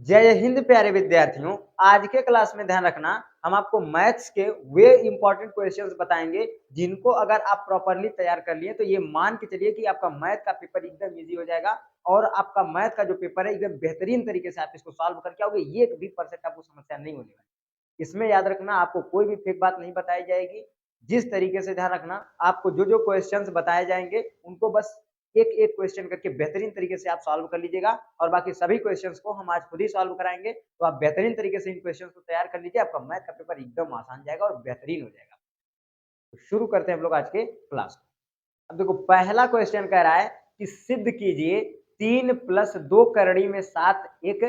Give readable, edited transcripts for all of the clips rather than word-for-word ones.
जय हिंद प्यारे विद्यार्थियों। आज के क्लास में ध्यान रखना, हम आपको मैथ्स के वे इंपॉर्टेंट क्वेश्चंस बताएंगे जिनको अगर आप प्रॉपरली तैयार कर लिए तो ये मान के चलिए कि आपका मैथ का पेपर एकदम इजी हो जाएगा और आपका मैथ का जो पेपर है एकदम बेहतरीन तरीके से आप इसको सॉल्व करके आओगे। ये एक भी परसेंट आपको समस्या नहीं होने वाली। इसमें याद रखना, आपको कोई भी फेक बात नहीं बताई जाएगी। जिस तरीके से ध्यान रखना, आपको जो जो क्वेश्चंस बताए जाएंगे उनको बस एक एक क्वेश्चन करके बेहतरीन तरीके से आप सॉल्व कर लीजिएगा और बाकी सभी क्वेश्चंस को हम आज खुद ही सॉल्व कराएंगे। तो आप बेहतरीन तरीके से इन क्वेश्चंस को तैयार कर लीजिए, आपका मैथ का पेपर एकदम आसान जाएगा और बेहतरीन हो जाएगा। तो शुरू करते हैं हम लोग आज के क्लास को। अब देखो, पहला क्वेश्चन कह रहा है कि सिद्ध कीजिए 3 + 2 करड़ी में 7 एक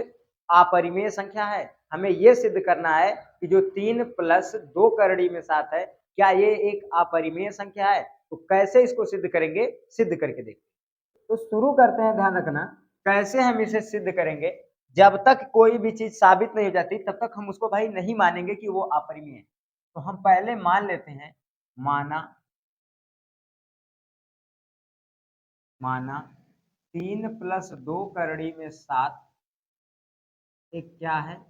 अपरिमेय संख्या है। हमें यह सिद्ध करना है कि जो 3 + 2 करड़ी में 7 है, क्या ये एक अपरिमेय संख्या है। तो कैसे इसको सिद्ध करेंगे, सिद्ध करके देखते हैं। तो शुरू करते हैं। ध्यान रखना, कैसे हम इसे सिद्ध करेंगे। जब तक कोई भी चीज साबित नहीं हो जाती तब तक हम उसको भाई नहीं मानेंगे कि वो अपरिमेय है। तो हम पहले मान लेते हैं, माना माना 3 + 2 करड़ी में 7 एक क्या है,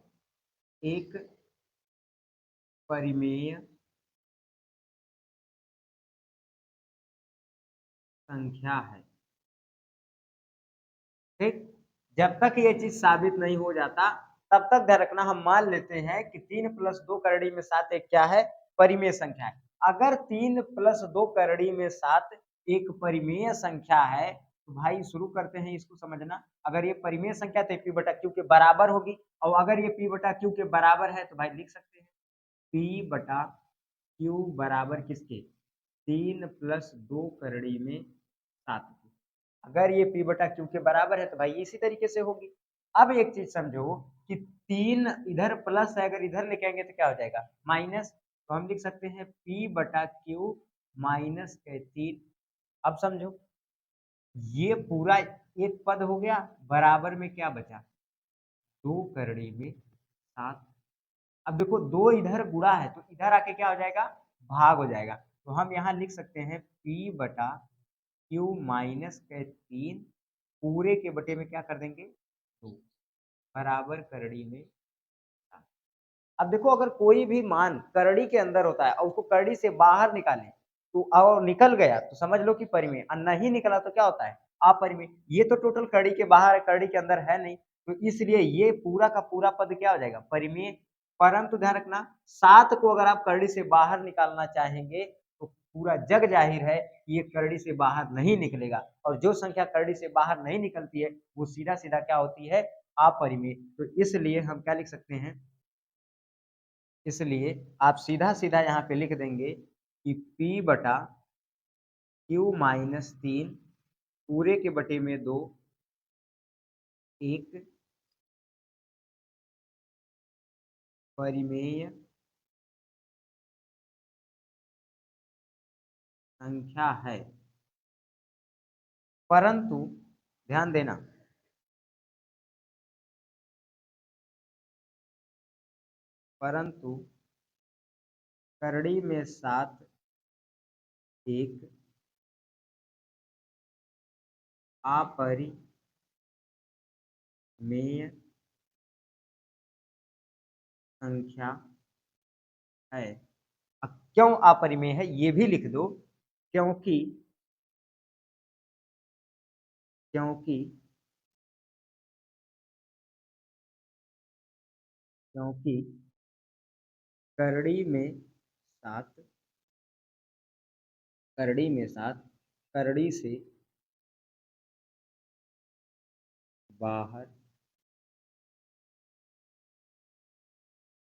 एक परिमेय संख्या है। ठीक, जब तक ये चीज साबित नहीं हो जाता तब तक ध्यान रखना, हम मान लेते हैं कि 3 + 2 करड़ी में 7 एक क्या है, परिमेय संख्या है। अगर 3 + 2 करड़ी में 7 एक परिमेय संख्या है तो भाई शुरू करते हैं इसको समझना। अगर ये परिमेय संख्या तो P/Q के बराबर होगी, और अगर ये P/Q के बराबर है तो भाई लिख सकते हैं P/Q बराबर किसके, 3 + 2 करड़ी में 7। अगर ये P/Q के बराबर है तो भाई इसी तरीके से होगी। अब एक चीज समझो कि 3 इधर प्लस है, अगर इधर लेके आएंगे तो क्या हो जाएगा, माइनस। तो हम लिख सकते हैं P/Q -3। अब समझो, ये पूरा एक पद हो गया, बराबर में क्या बचा, 2 करड़ी में 7। अब देखो, 2 इधर गुणा है तो इधर आके क्या हो जाएगा, भाग हो जाएगा। तो हम यहाँ लिख सकते हैं P/Q -3 पूरे के बटे में क्या कर देंगे, 2 बराबर करड़ी में 7। अब देखो, अगर कोई भी मान करड़ी के अंदर होता है और उसको करड़ी से बाहर निकालें तो, और निकल गया तो समझ लो कि परिमेय, और नहीं निकला तो क्या होता है, अपरिमेय। ये तो टोटल करड़ी के बाहर है, करड़ी के अंदर है नहीं, तो इसलिए ये पूरा का पूरा पद क्या हो जाएगा, परिमेय। परंतु ध्यान रखना, 7 को अगर आप करड़ी से बाहर निकालना चाहेंगे तो पूरा जग जाहिर है ये करड़ी से बाहर नहीं निकलेगा, और जो संख्या करड़ी से बाहर नहीं निकलती है वो सीधा सीधा क्या होती है, अपरिमेय। तो इसलिए हम क्या लिख सकते हैं, इसलिए आप सीधा सीधा यहाँ पे लिख देंगे कि P/Q -3 पूरे के बटे में 2 एक परिमेय संख्या है। परंतु ध्यान देना, परंतु करड़ी में 7 एक अपरिमेय संख्या है। अब क्यों अपरिमेय है ये भी लिख दो, क्योंकि क्योंकि क्योंकि करड़ी में 7 करड़ी में 7 करड़ी से बाहर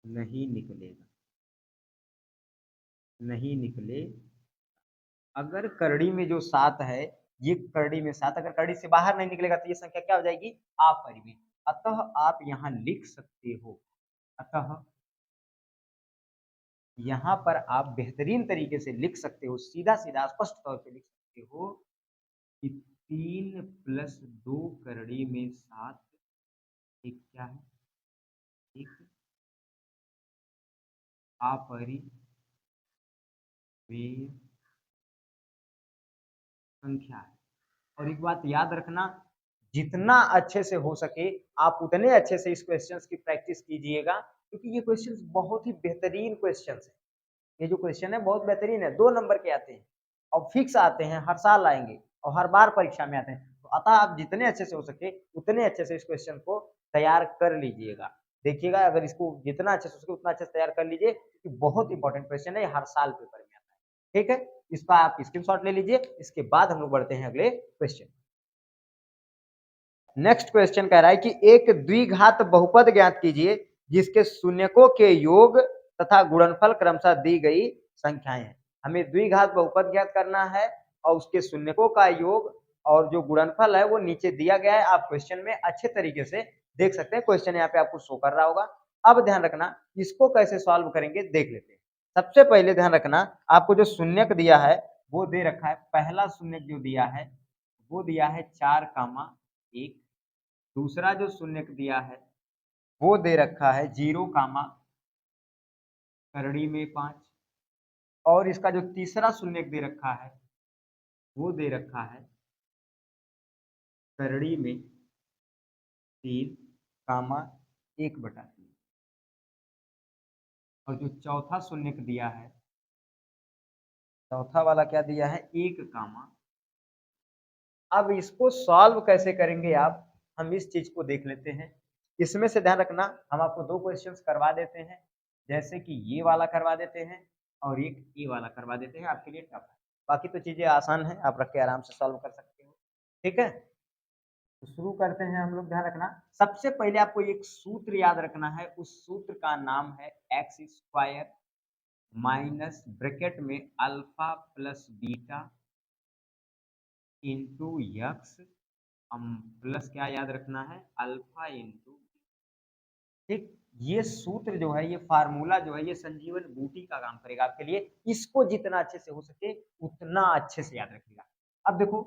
नहीं निकलेगा, नहीं निकले। अगर करड़ी में जो 7 है, ये करड़ी में 7 अगर करड़ी से बाहर नहीं निकलेगा तो ये संख्या क्या हो जाएगी, अपरिमेय। अतः आप यहाँ लिख सकते हो, अतः यहाँ पर आप बेहतरीन तरीके से लिख सकते हो, सीधा सीधा स्पष्ट तौर पे लिख सकते हो कि 3 + 2 करड़ी में 7 एक क्या है, एक अपरिमेय संख्या है। और एक बात याद रखना, जितना अच्छे से हो सके आप उतने अच्छे से इस क्वेश्चंस की प्रैक्टिस कीजिएगा, क्योंकि ये क्वेश्चंस बहुत ही बेहतरीन क्वेश्चंस हैं। ये जो क्वेश्चन है बहुत बेहतरीन है, 2 नंबर के आते हैं और फिक्स आते हैं, हर साल आएँगे और हर बार परीक्षा में आते हैं। तो अतः आप जितने अच्छे से हो सके उतने अच्छे से इस क्वेश्चन को तैयार कर लीजिएगा। देखिएगा अगर इसको जितना अच्छे से हो सके उतना अच्छे से तैयार कर लीजिए, क्योंकि बहुत इंपॉर्टेंट क्वेश्चन है, ये हर साल पेपर में आता है। ठीक है? इसका आप स्क्रीनशॉट ले लीजिए, इसके बाद हम लोग बढ़ते हैं अगले क्वेश्चन। नेक्स्ट क्वेश्चन कह रहा है कि एक द्विघात बहुपद ज्ञात कीजिए जिसके शून्यकों के योग तथा गुणनफल क्रमशः दी गई संख्याएं हैं। हमें द्विघात बहुपद ज्ञात करना है और उसके शून्यकों का योग और जो गुणनफल है वो नीचे दिया गया है। आप क्वेश्चन में अच्छे तरीके से देख सकते हैं, क्वेश्चन यहाँ पे आपको शो कर रहा होगा। अब ध्यान रखना इसको कैसे सॉल्व करेंगे देख लेते हैं। सबसे पहले ध्यान रखना आपको जो शून्यक दिया है वो दे रखा है, पहला शून्यक जो दिया है वो दिया है 4,1। दूसरा जो शून्यक दिया है वो दे रखा है 0, करड़ी में 5 और इसका जो तीसरा शून्यक दे रखा है वो दे रखा है करड़ी में 3, 1/3 और जो चौथा शून्यक दिया है, चौथा वाला क्या दिया है 1, अब इसको सॉल्व कैसे करेंगे आप, हम इस चीज को देख लेते हैं। इसमें से ध्यान रखना हम आपको 2 क्वेश्चंस करवा देते हैं, जैसे कि ये वाला करवा देते हैं और एक ये वाला करवा देते हैं, आपके लिए टफ है। बाकी तो चीजें आसान है, आप रख के आराम से सॉल्व कर सकते हो। ठीक है, तो शुरू करते हैं हम लोग। ध्यान रखना सबसे पहले आपको एक सूत्र याद रखना है, उस सूत्र का नाम है एक्स स्क्वायर माइनस ब्रैकेट में alpha plus beta into x plus क्या याद रखना है अल्फा इंटू। ठीक, ये सूत्र जो है, ये फार्मूला जो है, ये संजीवन बूटी का काम करेगा आपके लिए। इसको जितना अच्छे से हो सके उतना अच्छे से याद रखिएगा। अब देखो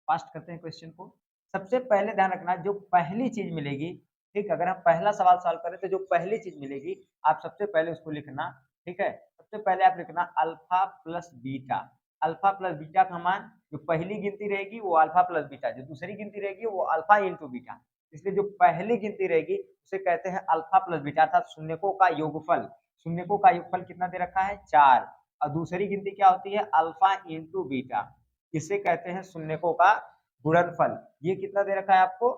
फास्ट करते हैं क्वेश्चन को। सबसे पहले ध्यान रखना जो पहली चीज मिलेगी, ठीक, अगर हम पहला सवाल सॉल्व करें तो जो पहली चीज मिलेगी आप सबसे पहले उसको लिखना। ठीक है, सबसे पहले आप लिखना alpha plus beta. Alpha plus beta का मान, जो पहली गिनती रहेगी वो अल्फा प्लस बीटा, जो दूसरी गिनती रहेगी वो अल्फा इंटू बीटा। इसलिए जो पहली गिनती रहेगी उसे कहते हैं अल्फा प्लस बीटा, अर्थात शून्यकों का योगफल। शून्यकों का योगफल कितना दे रखा है 4, और दूसरी गिनती क्या होती है अल्फा इंटू बीटा, इसे कहते हैं शून्यकों का गुणनफल। ये कितना दे रखा है आपको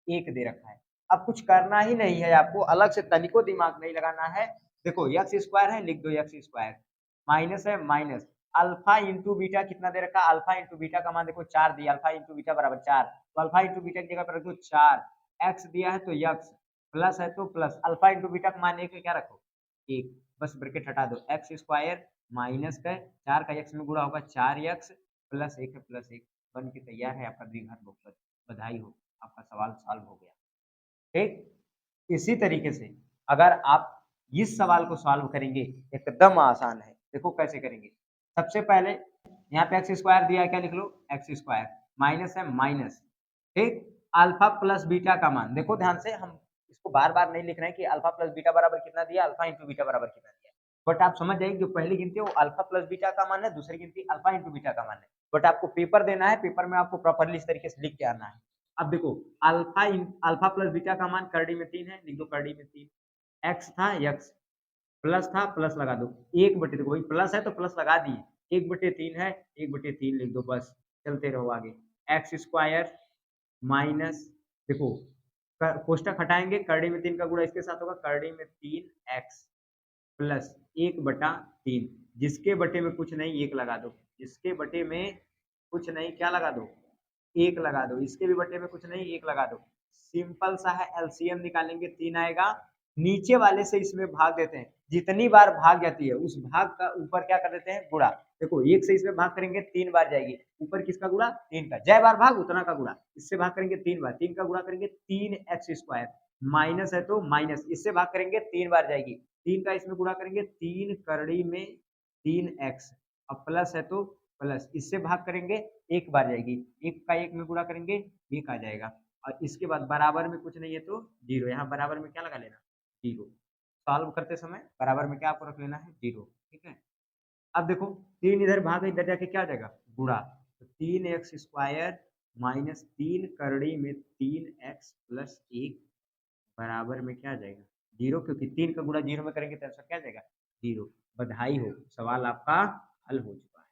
1 दे रखा है। अब कुछ करना ही नहीं है आपको, अलग से तनिको दिमाग नहीं लगाना है। देखो एक्स स्क्वायर है, लिख दो एक्स स्क्वायर, माइनस है माइनस अल्फा इंटू बीटा कितना दे रखा है, अल्फा इंटू बीटा का मान देखो 4 दिया, अल्फा इंटू बीटा बराबर 4, तो अल्फा इंटू बीटा की जगह पर रख दो 4, एक्स दिया है तो यक्स, प्लस है तो प्लस, अल्फा इंटू बीटा का मान 1 है, क्या रखो 1, बस ब्रैकेट हटा दो, एक्स स्क्वायर माइनस का 4 का एक्स में गुणा होगा 4x प्लस 1 है प्लस 1, बन के तैयार है आपका द्विघात बहुपद। बधाई हो, आपका सवाल सॉल्व हो गया। ठीक, इसी तरीके से अगर आप इस सवाल को सॉल्व करेंगे एकदम आसान है। देखो कैसे करेंगे। सबसे पहले यहाँ पे एक्स स्क्वायर दिया है, क्या लिख लो एक्स स्क्वायर, माइनस है माइनस, ठीक, अल्फा प्लस बीटा का मान देखो ध्यान से, हम इसको बार बार नहीं लिख रहे हैं कि अल्फा प्लस बीटा बराबर कितना दिया, अल्फा इंटू बीटा बराबर कितना दिया, बट आप समझ जाएंगे जो पहली गिनती है वो अल्फा प्लस बीटा का मान है, दूसरी गिनती अल्फा इंटू बीटा का मान है। बट आपको पेपर देना है, पेपर में आपको प्रॉपरली इस तरीके से लिख के आना है। अब देखो अल्फा प्लस बीटा का मान करड़ी में 3 है, लिख दो करड़ी में 3, एक्स था यक्स, प्लस था प्लस लगा दो, 1/, देखो वही प्लस है तो प्लस लगा दिए, 1/3 है 1/3 लिख दो, बस चलते रहो आगे। एक्स स्क्वायर माइनस, देखो कोष्टक हटाएंगे, करड़ी में 3 का गुणा इसके साथ होगा, करड़ी में 3x प्लस 1/3, जिसके बटे में कुछ नहीं 1 लगा दो, जिसके बटे में कुछ नहीं क्या लगा दो 1 लगा दो, इसके भी बटे में कुछ नहीं 1 लगा दो। सिंपल सा है, एलसीएम निकालेंगे 3 आएगा, नीचे वाले से इसमें भाग देते हैं, जितनी बार भाग जाती है उस भाग का ऊपर क्या कर देते हैं गुणा। देखो 1 से इसमें भाग करेंगे 3 बार जाएगी, ऊपर किसका गुणा 3 का, जय बार भाग उतना का गुणा, इससे भाग करेंगे 3 बार, 3 का गुणा करेंगे 3x स्क्वायर, माइनस है तो माइनस, इससे भाग करेंगे 3 बार जाएगी, 3 का इसमें गुणा करेंगे 3 करड़ी में 3x, अब प्लस है तो प्लस, इससे भाग करेंगे 1 बार जाएगी, 1 का 1 में गुणा करेंगे 1 आ जाएगा, और इसके बाद बराबर में कुछ नहीं है तो 0, यहाँ बराबर में क्या लगा लेना 0, सॉल्व करते समय बराबर में क्या आपको रख लेना है 0। ठीक है, अब देखो 3 इधर भाग इधर जाके क्या आ जाएगा गुणा, तो 3x स्क्वायर माइनस 3 करड़ी में 3x प्लस 1 बराबर में क्या आ जाएगा 0, क्योंकि 3 का गुणा 0 में करेंगे तो आंसर क्या आ जाएगा 0। बधाई हो, सवाल आपका हल हो चुका है।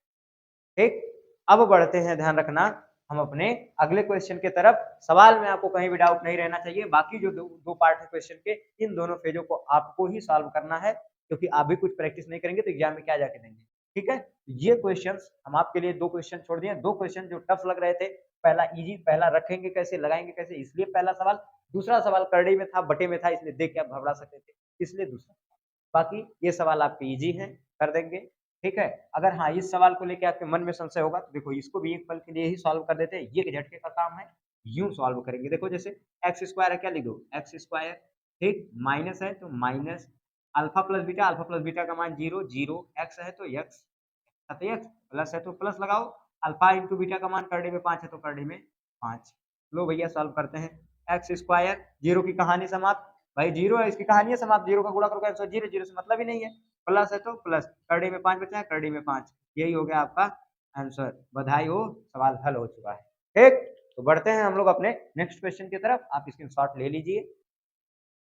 ठीक, अब बढ़ते हैं, ध्यान रखना हम अपने अगले क्वेश्चन के तरफ। सवाल में आपको कहीं भी डाउट नहीं रहना चाहिए। बाकी जो दो पार्ट है क्वेश्चन के, इन दोनों फेजों को आपको ही सॉल्व करना है, क्योंकि आप भी कुछ प्रैक्टिस नहीं करेंगे तो एग्जाम में क्या जाके देंगे। ठीक है, ये क्वेश्चंस हम आपके लिए 2 क्वेश्चन छोड़ दिए। 2 क्वेश्चन जो टफ लग रहे थे, पहला इजी, पहला रखेंगे कैसे लगाएंगे कैसे, इसलिए पहला सवाल। दूसरा सवाल करड़ी में था, बटे में था, इसलिए देख के आप घबरा सकते थे, इसलिए दूसरा। बाकी ये सवाल आपके इजी हैं, कर देंगे। ठीक है, अगर हाँ इस सवाल को लेके आपके मन में संशय होगा तो देखो इसको भी एक पल के लिए ही सॉल्व कर देते हैं, ये एक झटके का काम है। यूं सॉल्व करेंगे, देखो जैसे एक्स स्क्वायर है, क्या लिख दो एक्स स्क्वायर। ठीक, माइनस है तो माइनस अल्फा प्लस बीटा का मान 0, 0 एक्स है तो एक्स, एक्स प्लस है तो प्लस लगाओ, अल्फा इंटू बीटा का मान करड़े में 5 है तो करड़े में 5। लो भैया सॉल्व करते हैं। एक्स स्क्वायर, जीरो की कहानी समाप्त, भाई जीरो है इसकी कहानी है समाप्त, जीरो का गुणा करोगे आंसर जीरो, जीरो से मतलब ही नहीं है। प्लस है तो प्लस, करड़ी में 5 बचा है, करड़ी में 5, यही हो गया आपका आंसर। बधाई हो, सवाल हल हो चुका है। ठीक, तो बढ़ते हैं हम लोग अपने नेक्स्ट क्वेश्चन की तरफ, आप स्क्रीनशॉट ले लीजिए।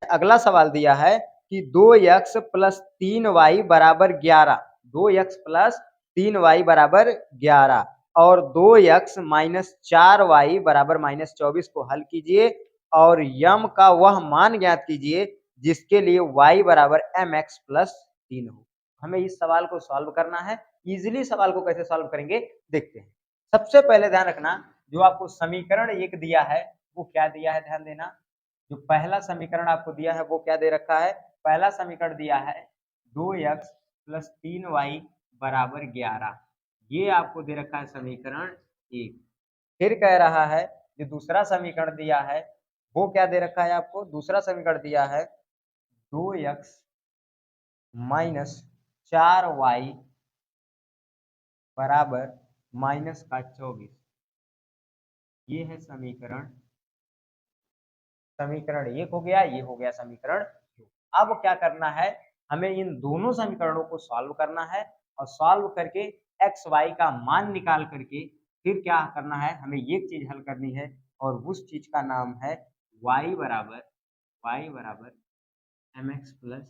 अगला सवाल दिया है कि 2x प्लस 3y बराबर 11, 2x प्लस 3y बराबर 11 और 2x माइनस 4y बराबर माइनस 24 को हल कीजिए और यम का वह मान ज्ञात कीजिए जिसके लिए y बराबर mx प्लस 3 हो। हमें इस सवाल को सॉल्व करना है। इजीली सवाल को कैसे सॉल्व करेंगे देखते हैं। सबसे पहले ध्यान रखना, जो आपको समीकरण एक दिया है वो क्या दिया है, ध्यान देना। जो पहला समीकरण आपको दिया है वो क्या दे रखा है, पहला समीकरण दिया है 2x प्लस 3y बराबर 11, ये आपको दे रखा है समीकरण एक। फिर कह रहा है जो दूसरा समीकरण दिया है वो क्या दे रखा है आपको, दूसरा समीकरण दिया है 2x माइनस 4y बराबर माइनस का 24, ये है समीकरण, समीकरण एक हो गया, ये हो गया समीकरण दो। अब क्या करना है, हमें इन दोनों समीकरणों को सॉल्व करना है और सॉल्व करके एक्स वाई का मान निकाल करके फिर क्या करना है, हमें एक चीज हल करनी है और उस चीज का नाम है y बराबर एम एक्स प्लस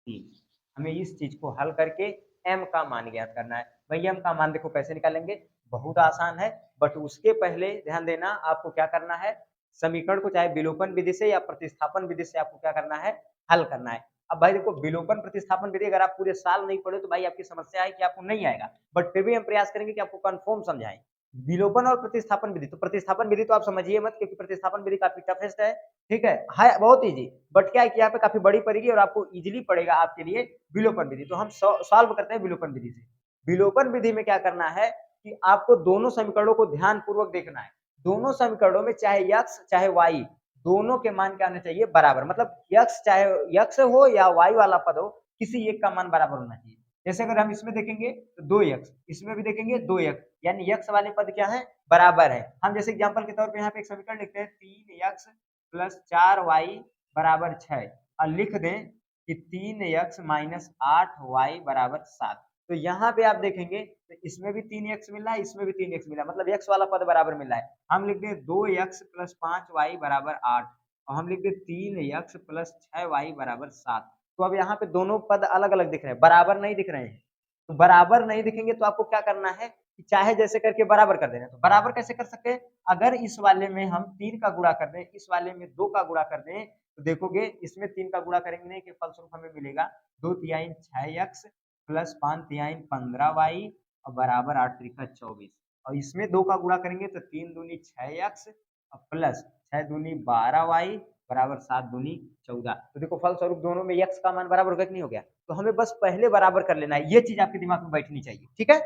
3। हमें इस चीज को हल करके m का मान ज्ञात करना है। भाई m का मान देखो कैसे निकालेंगे, बहुत आसान है, बट उसके पहले ध्यान देना आपको क्या करना है, समीकरण को चाहे विलोपन विधि से या प्रतिस्थापन विधि से आपको क्या करना है, हल करना है। अब भाई देखो विलोपन प्रतिस्थापन विधि अगर आप पूरे साल नहीं पढ़े तो भाई आपकी समस्या है कि आपको नहीं आएगा, बट फिर भी हम प्रयास करेंगे कि आपको कंफर्म समझाएं। विलोपन और प्रतिस्थापन विधि, तो प्रतिस्थापन विधि तो आप समझिए मत, क्योंकि प्रतिस्थापन विधि काफी टफेस्ट है। ठीक है बहुत इजी, बट क्या है कि यहाँ पे काफी बड़ी पड़ेगी और आपको इजीली पड़ेगा आपके लिए विलोपन विधि। तो हम सॉल्व करते हैं विलोपन विधि से। विलोपन विधि में क्या करना है कि आपको दोनों समीकरणों को ध्यान पूर्वक देखना है। दोनों समीकरणों में चाहे x चाहे y, दोनों के मान क्या होने चाहिए, बराबर। मतलब x चाहे x हो या y वाला पद हो, किसी एक का मान बराबर होना चाहिए। जैसे अगर हम इसमें देखेंगे तो 2x, इसमें भी देखेंगे 2x, यानी x वाले पद क्या है, बराबर है। हम जैसे एग्जांपल के तौर पे यहाँ पे एक समीकरण लिखते हैं 3x प्लस 4y बराबर 6 और लिख दें कि 3x माइनस 8y बराबर 7। तो यहाँ पे आप देखेंगे तो इसमें भी 3x मिल रहा है, इसमें भी 3x मिला, मतलब x वाला पद बराबर मिल रहा है। हम लिख दें 2x प्लस 5y बराबर 8 और हम लिख दें 3x प्लस 6y बराबर 7। तो अब यहाँ पे दोनों पद अलग अलग दिख रहे हैं, बराबर नहीं दिख रहे हैं। तो बराबर नहीं दिखेंगे तो आपको क्या करना है कि चाहे जैसे करके बराबर कर देना। तो बराबर कैसे कर सकते हैं, अगर इस वाले में हम 3 का गुणा कर दें, इस वाले में 2 का गुणा कर दें, तो देखोगे इसमें 3 का गुणा करेंगे नहीं कि फलस्वरूप हमें मिलेगा 2 तिहाई 6x प्लस 5 तिहाई 15y और बराबर 8 त्रिका 24। और इसमें 2 का गुणा करेंगे तो 3 दूनी 6x और प्लस 6 दूनी 12y बराबर 7 दूनी 14। तो देखो फलस्वरूप दोनों में x का मान बराबर हो गया कि नहीं हो गया। तो हमें बस पहले बराबर कर लेना है, ये चीज आपके दिमाग में बैठनी चाहिए। ठीक है,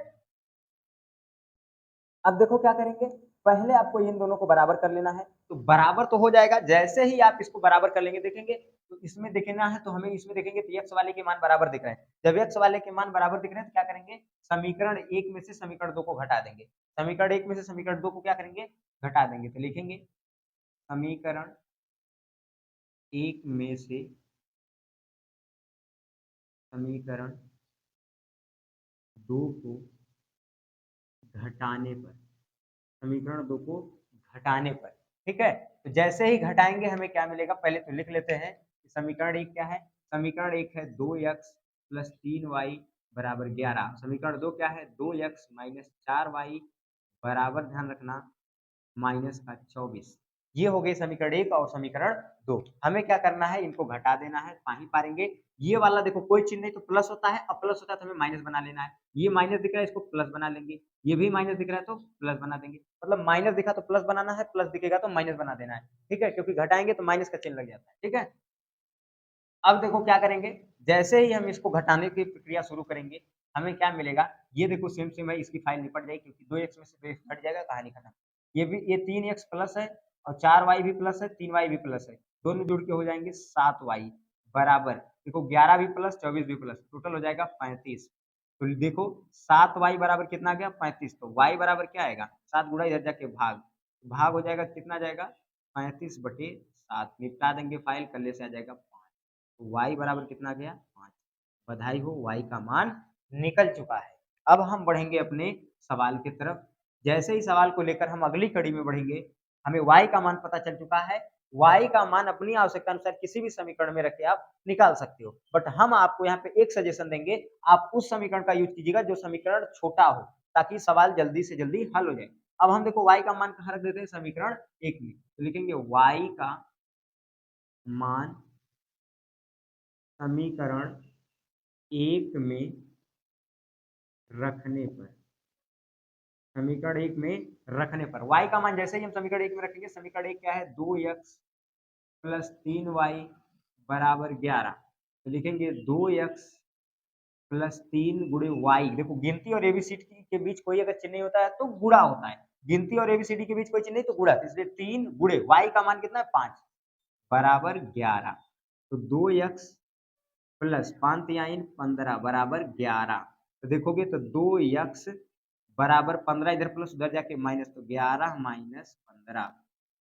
अब देखो क्या करेंगे, पहले आपको इन दोनों को बराबर कर लेना है। तो बराबर तो हो जाएगा, जैसे ही आप इसको बराबर कर लेंगे देखेंगे तो इसमें देखना है, तो हमें इसमें देखेंगे तो एक्स वाले के मान बराबर दिख रहे हैं। जब एक्स वाले के मान बराबर दिख रहे हैं तो क्या करेंगे, समीकरण एक में से समीकरण दो को घटा देंगे। समीकरण एक में से समीकरण दो को क्या करेंगे, घटा देंगे। तो लिखेंगे समीकरण एक में से समीकरण दो को घटाने पर समीकरण 2 को घटाने पर, ठीक है। तो जैसे ही घटाएंगे हमें क्या मिलेगा, पहले तो लिख लेते हैं कि समीकरण 1 क्या है। समीकरण 1 है 2x प्लस 3y बराबर 11। समीकरण 2 क्या है, 2x माइनस 4y बराबर, ध्यान रखना, माइनस का 24। ये हो गई समीकरण 1 और समीकरण 2। हमें क्या करना है, इनको घटा देना है, पा ही पाएंगे। ये वाला देखो कोई चिन्ह नहीं तो प्लस होता है, अब प्लस होता है तो हमें माइनस बना लेना है। ये माइनस दिख रहा है, इसको प्लस बना लेंगे। ये भी माइनस दिख रहा है तो प्लस बना देंगे। मतलब माइनस दिखा तो प्लस बनाना है, प्लस दिखेगा तो माइनस बना देना है, ठीक है, क्योंकि घटाएंगे तो माइनस का चिन्ह लग जाता है, ठीक है। अब देखो क्या करेंगे, जैसे ही हम इसको घटाने की प्रक्रिया शुरू करेंगे हमें क्या मिलेगा, ये देखो सेम सेम है, इसकी फाइल निपट जाएगी क्योंकि 2x में से 2x हट जाएगा, कहानी खत्म। ये भी, ये 3x प्लस है और 4y भी प्लस है, 3y भी प्लस है, दोनों जुड़ के हो जाएंगे 7y बराबर, देखो 11 भी प्लस 24 भी प्लस, टोटल हो जाएगा 35। तो देखो 7y बराबर कितना आ गया, 35। तो y बराबर क्या आएगा, 7 गुणा इधर जाके भाग, भाग हो जाएगा, कितना जाएगा 35/7। निपटा देंगे फाइल, कल्ले से आ जाएगा 5। तो y बराबर कितना आ गया, 5। बधाई हो, y का मान निकल चुका है। अब हम बढ़ेंगे अपने सवाल की तरफ। जैसे ही सवाल को लेकर हम अगली कड़ी में बढ़ेंगे, हमें y का मान पता चल चुका है। y का मान अपनी आवश्यकता अनुसार किसी भी समीकरण में रख के आप निकाल सकते हो, बट हम आपको यहाँ पे एक सजेशन देंगे, आप उस समीकरण का यूज कीजिएगा जो समीकरण छोटा हो, ताकि सवाल जल्दी से जल्दी हल हो जाए। अब हम देखो y का मान कहाँ रख देते हैं, समीकरण 1 में, तो लिखेंगे y का मान समीकरण 1 में रखने पर, समीकरण 1 में रखने पर y का मान जैसे ही हम समीकरण 1 में रखेंगे, समीकरण 1 क्या है, 2x प्लस 3y बराबर 11। तो लिखेंगे 2x प्लस 3 गुणे y। देखो गिनती और एबीसीडी के बीच कोई अगर चिन्ह नहीं होता है तो गुणा होता है, गिनती और एबीसीडी के बीच कोई चिन्ह नहीं तो गुणा, इसलिए 3 गुणे y का मान कितना है, 5 बराबर 11। तो 2x प्लस 5 3 15 बराबर 11। तो देखोगे तो 2x बराबर 15, इधर प्लस उधर जाके माइनस, तो 11 माइनस 15।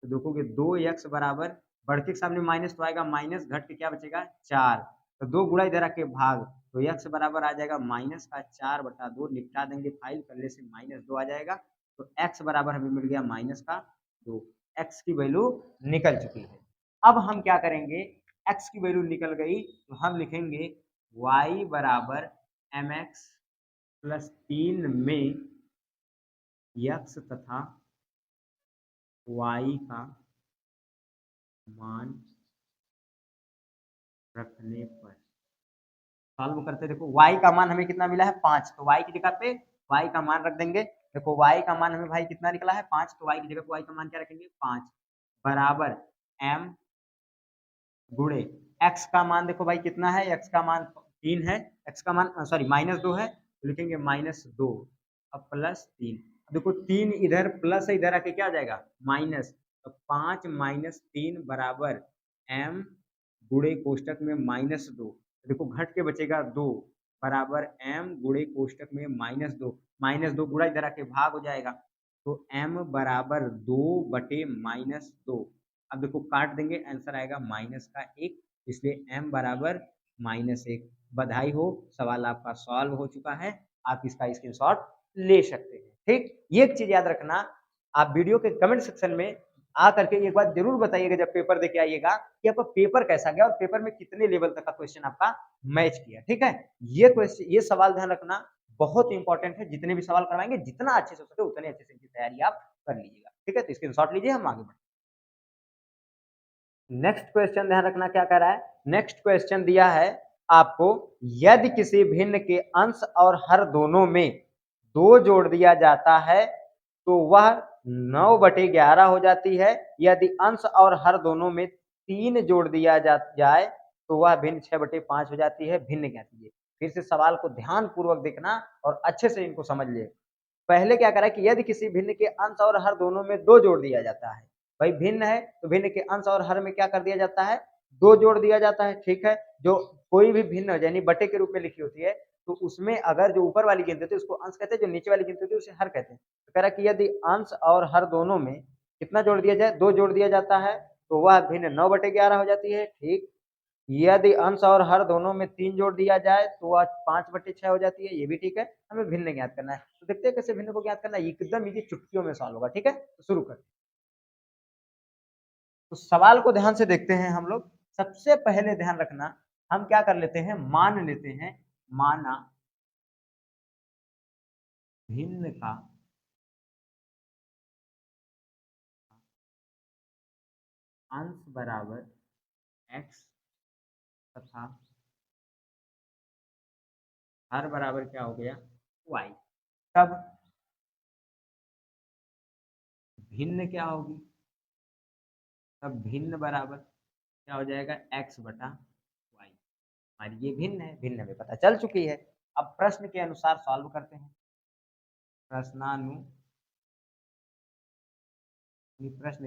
तो देखोगे 2x बराबर, बढ़ते के सामने माइनस तो आएगा माइनस, घट के क्या बचेगा 4। तो 2 गुणा इधर आके भाग, तो x बराबर आ जाएगा माइनस का 4/2। निपटा देंगे फाइल, करने से -2 आ जाएगा। तो x बराबर हमें मिल गया माइनस का 2। x की वैल्यू निकल चुकी है। अब हम क्या करेंगे, x की वैल्यू निकल गई तो हम लिखेंगे y बराबर mx प्लस 3 में x तथा y का मान रखने पर। सॉल्व करते, देखो y का मान हमें कितना मिला है, 5। तो y की जगह पे y का मान रख देंगे। देखो y का मान हमें भाई कितना निकला है, 5। तो y की जगह पे y का मान क्या रखेंगे, 5 बराबर m गुणे x का मान, देखो भाई कितना है, x का मान 3 है, x का मान सॉरी -2 है, तो लिखेंगे -2 अब प्लस 3। देखो 3 इधर प्लस है, इधर आके क्या आ जाएगा माइनस, तो 5 माइनस 3 बराबर m गुणे कोष्टक में -2। देखो घट के बचेगा 2 बराबर m गुणे कोष्टक में -2, -2 गुणा इधर आके भाग हो जाएगा, तो m बराबर 2/-2। अब देखो काट देंगे, आंसर आएगा माइनस का 1, इसलिए m बराबर -1। बधाई हो, सवाल आपका सॉल्व हो चुका है, आप इसका स्क्रीनशॉट ले सकते हैं। ठीक, ये एक चीज याद रखना, आप वीडियो के कमेंट सेक्शन में आ करके एक बात जरूर बताइएगा जब पेपर देके आइएगा कि आपका पेपर कैसा गया और पेपर में कितने लेवल तक का क्वेश्चन आपका मैच किया। ठीक है, ये क्वेश्चन, ये सवाल ध्यान रखना बहुत इंपॉर्टेंट है। जितने भी सवाल करवाएंगे जितना अच्छे से हो सके उतने अच्छे से इनकी तैयारी आप कर लीजिएगा। ठीक है, तो स्क्रीनशॉट लीजिए, हम आगे बढ़ते हैं। नेक्स्ट क्वेश्चन ध्यान रखना क्या कह रहा है, नेक्स्ट क्वेश्चन दिया है आपको, यदि किसी भिन्न के अंश और हर दोनों में 2 जोड़ दिया जाता है तो वह 9/11 हो जाती है। यदि अंश और हर दोनों में 3 जोड़ दिया जाए तो वह भिन्न 6/5 हो जाती है। भिन्न क्या कीजिए, फिर से सवाल को ध्यान पूर्वक देखना और अच्छे से इनको समझ ले। पहले क्या करा कि यदि किसी भिन्न के अंश और हर दोनों में 2 जोड़ दिया जाता है, भाई भिन्न है तो भिन्न के अंश और हर में क्या कर दिया जाता है, 2 जोड़ दिया जाता है। ठीक है, जो कोई भी भिन्न यानी बटे के रूप में लिखी होती है तो उसमें अगर जो ऊपर वाली गिनती होती है उसको अंश कहते हैं, जो नीचे वाली गिनती होती है उसे हर कहते हैं। तो कह रहा कि यदि अंश और हर दोनों में कितना जोड़ दिया जाए, 2 जोड़ दिया जाता है तो वह भिन्न 9/11 हो जाती है। ठीक, यदि अंश और हर दोनों में 3 जोड़ दिया जाए तो वह 5/6 हो जाती है, ये भी ठीक है। हमें भिन्न ज्ञात करना है, तो देखते हैं कैसे भिन्न को ज्ञात करना है। एकदम इजी, चुटकियों में सॉल्व होगा, ठीक है। तो शुरू करते हैं। तो सवाल को ध्यान से देखते हैं हम लोग। सबसे पहले ध्यान रखना, हम क्या कर लेते हैं, मान लेते हैं, माना भिन्न का अंश बराबर x तथा हर बराबर क्या हो गया, y। तब भिन्न क्या होगी, तब भिन्न बराबर क्या हो जाएगा, x बटा y। हमारी ये भिन्न है, भिन्न में पता चल चुकी है। अब प्रश्न के अनुसार सॉल्व करते हैं। प्रश्न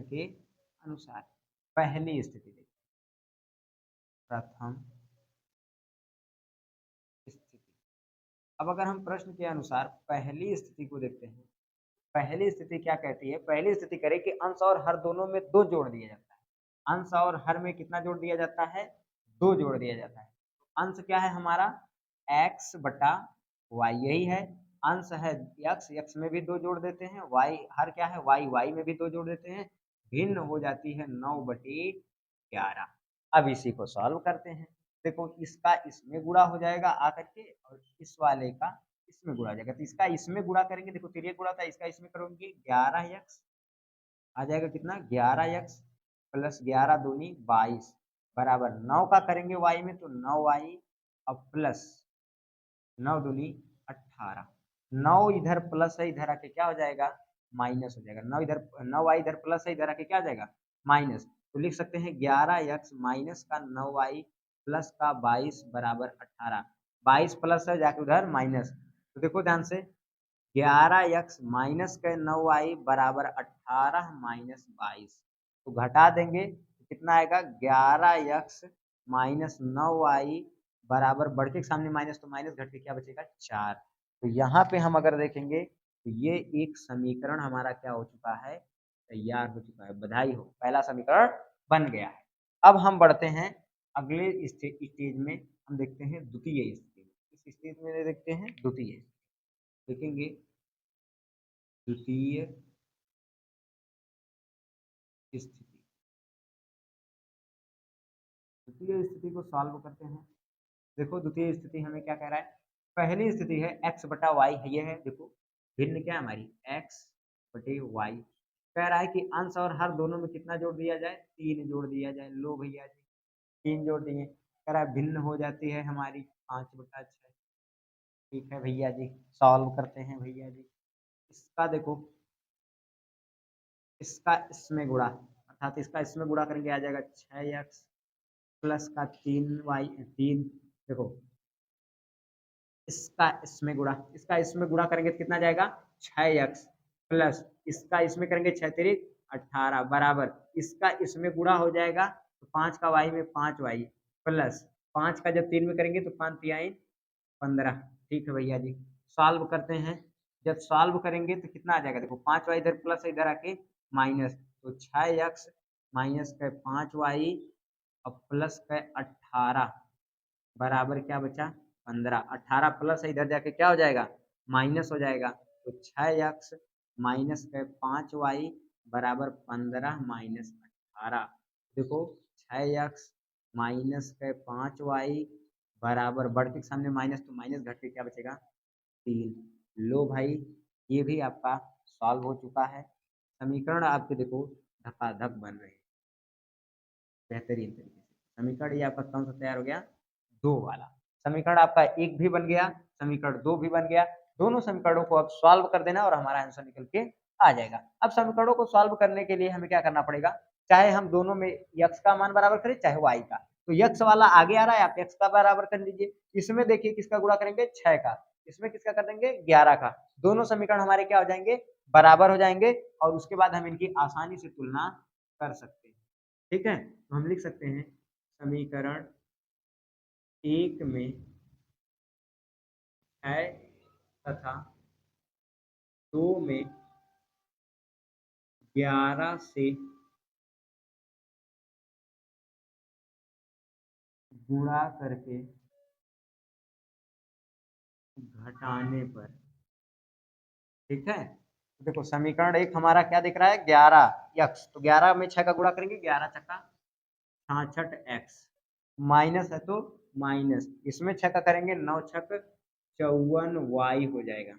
के अनुसार पहली स्थिति देखते हैं। प्रथम स्थिति। अब अगर हम प्रश्न के अनुसार पहली स्थिति को देखते हैं, पहली स्थिति क्या कहती है, पहली स्थिति करे कि अंश और हर दोनों में 2 जोड़ दिया जाता है। अंश और हर में कितना जोड़ दिया जाता है, 2 जोड़ दिया जाता है। अंश क्या है हमारा, x बटा y, यही है। अंश है x, x में भी 2 जोड़ देते हैं, y हर क्या है, y, y में भी 2 जोड़ देते हैं। भिन्न हो जाती है 9/11। अब इसी को सॉल्व करते हैं। देखो इसका इसमें गुणा हो जाएगा आकर के, और इस वाले का इसमें गुणा हो जाएगा। तो इसका इसमें गुणा करेंगे, देखो तिर्यक गुणा था, इसका इसमें करोगे 11x आ जाएगा, कितना 11x प्लस 11 दूनी 22 बराबर 9 का करेंगे y में तो 9y, अब प्लस 9 दूनी 18। 9 इधर प्लस है, इधर आके क्या हो जाएगा, माइनस हो जाएगा। 9 इधर, 9y इधर प्लस है, इधर आके क्या आ जाएगा, माइनस। तो लिख सकते हैं 11x माइनस का 9y प्लस का 22 बराबर 18। 22 प्लस है जाके उधर माइनस। तो देखो ध्यान से, 11x माइनस का 9y बराबर 18 माइनस 22। तो घटा देंगे तो कितना आएगा, 11x माइनस 9y बराबर, बढ़ के सामने माइनस तो माइनस, घट के क्या बचेगा 4। तो यहाँ पे हम अगर देखेंगे तो ये एक समीकरण हमारा क्या हो चुका है, तैयार हो चुका है। बधाई हो, पहला समीकरण बन गया है। अब हम बढ़ते हैं अगले स्टेज में, हम देखते हैं द्वितीय स्थिति। इस स्टेज में देखते हैं द्वितीय, देखेंगे द्वितीय स्थिति। द्वितीय स्थिति को सॉल्व करते हैं। देखो द्वितीय स्थिति हमें क्या कह रहा है, पहली स्थिति है x बटा वाई, ये है। देखो भिन्न क्या है हमारी, x बटे वाई। कह रहा है कि अंश और हर दोनों में कितना जोड़ दिया जाए, 3 जोड़ दिया जाए। लो भैया जी 3 जोड़ दिए। कह रहा है भिन्न हो जाती है हमारी 5/6। ठीक है भैया जी, सॉल्व करते हैं भैया जी। इसका देखो, इसका इसमें गुणा, अर्थात इसका इसमें गुणा करेंगे आ जाएगा 6x प्लस का 3y 3। देखो इसका इसमें गुणा, इसका इसमें गुणा करेंगे तो कितना जाएगा, 6x प्लस इसका इसमें करेंगे 6 तिरिक 18 बराबर, इसका इसमें गुणा हो जाएगा तो 5 का y में 5y प्लस 5 का जब 3 में करेंगे तो 5 तिहाई 15। ठीक है भैया जी, सॉल्व करते हैं। जब सॉल्व करेंगे तो कितना आ जाएगा, देखो 5y इधर प्लस है, इधर आके माइनस, तो 6x माइनस का 5y और प्लस का 18 बराबर क्या बचा, 15। 18 प्लस है, इधर जाके क्या हो जाएगा, माइनस हो जाएगा। तो 6x माइनस का 5y बराबर 15 माइनस 18। देखो 6x माइनस का 5y बराबर, बढ़ के सामने माइनस तो माइनस, घट के क्या बचेगा 3। लो भाई ये भी आपका सॉल्व हो चुका है। समीकरण आपके देखो धकाधक बन रहे हैं बेहतरीन तरीके से। समीकरण ये आपका कौन सा तैयार हो गया, 2 वाला। समीकरण आपका 1 भी बन गया, समीकरण 2 भी बन गया। दोनों समीकरणों को अब सॉल्व कर देना और हमारा आंसर निकल के आ जाएगा। अब समीकरणों को सॉल्व करने के लिए हमें क्या करना पड़ेगा, चाहे हम दोनों में x का मान बराबर करें चाहे y का, तो x वाला आगे आ रहा है, आप x का बराबर कर लीजिए। इसमें देखिए किसका गुणा करेंगे, 6 का, इसमें किसका कर देंगे 11 का। दोनों समीकरण हमारे क्या हो जाएंगे, बराबर हो जाएंगे, और उसके बाद हम इनकी आसानी से तुलना कर सकते हैं। ठीक है, तो हम लिख सकते हैं समीकरण 1 में है तथा 2 में 11 से गुणा करके घटाने पर, ठीक है। तो देखो समीकरण एक हमारा क्या दिख रहा है, 11x, तो 11 में 6 का गुणा करेंगे, 11 छक्का 66x, माइनस है तो माइनस, इसमें 6 का करेंगे 9 छक 54y हो जाएगा,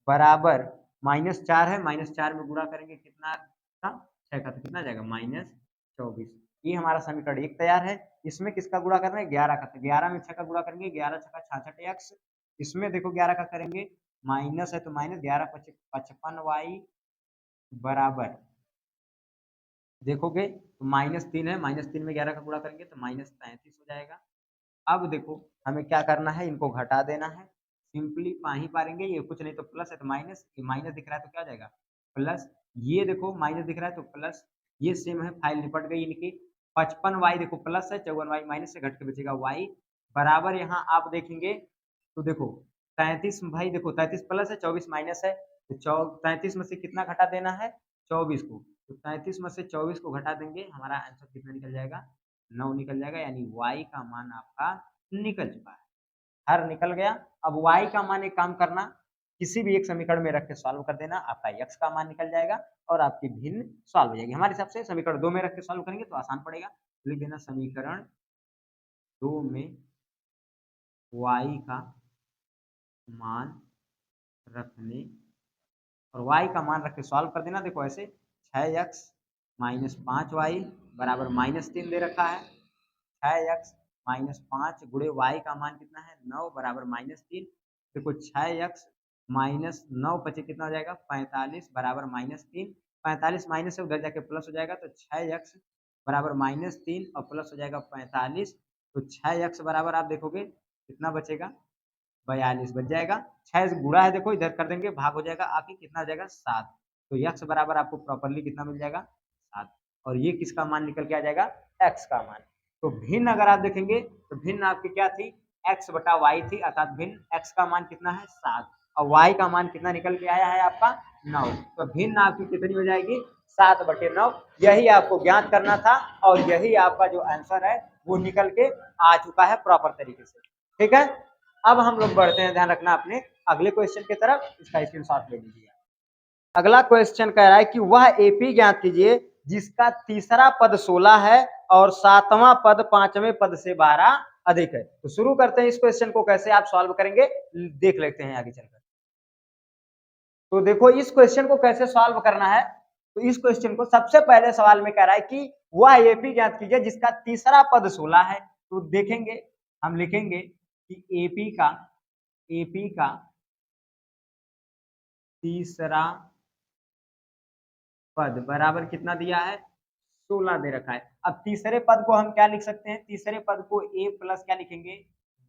बराबर -4 है, -4 में गुणा करेंगे कितना था, 6 का, तो कितना जाएगा -24। ये हमारा समीकरण एक तैयार है। इसमें किसका गुणा करना है, 11 का, तो 11 में 6 का गुणा करेंगे, 11 छक्का 66x, इसमें देखो 11 का करेंगे, माइनस है तो माइनस, 11 55y बराबर, देखोगे तो -3 है, -3 में 11 का गुणा करेंगे तो -33 हो जाएगा। अब देखो हमें क्या करना है, इनको घटा देना है, सिंपलीफाई ही पाएंगे, ये कुछ नहीं तो प्लस है तो माइनस, ये माइनस दिख रहा है तो क्या हो जाएगा प्लस, ये देखो माइनस दिख रहा है तो प्लस, ये सेम है, फाइल निपट गई इनकी। 55y देखो प्लस है, 54y माइनस से घट के बचेगा y, बराबर यहाँ आप देखेंगे तो देखो 33, भाई देखो 33 प्लस है, 24 माइनस है, तो 33 में से कितना घटा देना है, 24 को, तो 33 में से 24 को घटा देंगे, हमारा आंसर कितना निकल जाएगा, 9 निकल जाएगा, यानी y का मान आपका निकल चुका है, हर निकल गया। अब y का मान एक काम करना, किसी भी एक समीकरण में रख के सॉल्व कर देना, आपका x का मान निकल जाएगा और आपकी भिन्न सॉल्व हो जाएगी। हमारे हिसाब से समीकरण 2 में रख के सॉल्व करेंगे तो आसान पड़ेगा, लिख देना समीकरण 2 में y का मान रखने, और y का मान रख के सॉल्व कर देना। देखो ऐसे 6x माइनस 5y बराबर -3 दे रखा है, 6x माइनस 5 गुणे y का मान कितना है 9 बराबर -3, देखो 6x माइनस 9 पचे कितना हो जाएगा 45 बराबर -3, 45 माइनस से उधर जाके प्लस हो जाएगा, तो 6x बराबर -3 और प्लस हो जाएगा 45, तो 6x बराबर आप देखोगे कितना बचेगा 42 बच जाएगा, 6 गुणा है देखो इधर कर देंगे, भाग हो जाएगा, आके कितना हो जाएगा 7, तो x बराबर आपको प्रॉपरली कितना मिल जाएगा 7, और ये किसका मान निकल के आ जाएगा x का मान। तो भिन्न अगर आप देखेंगे तो भिन्न आपकी क्या थी, x बटा y थी, अर्थात भिन्न x का मान कितना है 7 और y का मान कितना निकल के आया है आपका 9, तो भिन्न आपकी कितनी हो जाएगी 7/9, यही आपको ज्ञात करना था और यही आपका जो आंसर है वो निकल के आ चुका है प्रॉपर तरीके से, ठीक है। अब हम लोग बढ़ते हैं, ध्यान रखना अपने अगले क्वेश्चन की तरफ, इसका स्क्रीनशॉट ले लीजिए। अगला क्वेश्चन कह रहा है कि वह एपी ज्ञात कीजिए जिसका तीसरा पद 16 है और सातवां पद पांचवें पद से 12 अधिक है। तो शुरू करते हैं इस क्वेश्चन को, कैसे आप सॉल्व करेंगे देख लेते हैं आगे चलकर। तो देखो इस क्वेश्चन को कैसे सॉल्व करना है, तो इस क्वेश्चन को सबसे पहले सवाल में कह रहा है कि वह एपी ज्ञात कीजिए जिसका तीसरा पद 16 है, तो देखेंगे हम लिखेंगे कि एपी का तीसरा पद बराबर कितना दिया है 16 दे रखा है। अब तीसरे पद को हम क्या लिख सकते हैं, तीसरे पद को a प्लस क्या लिखेंगे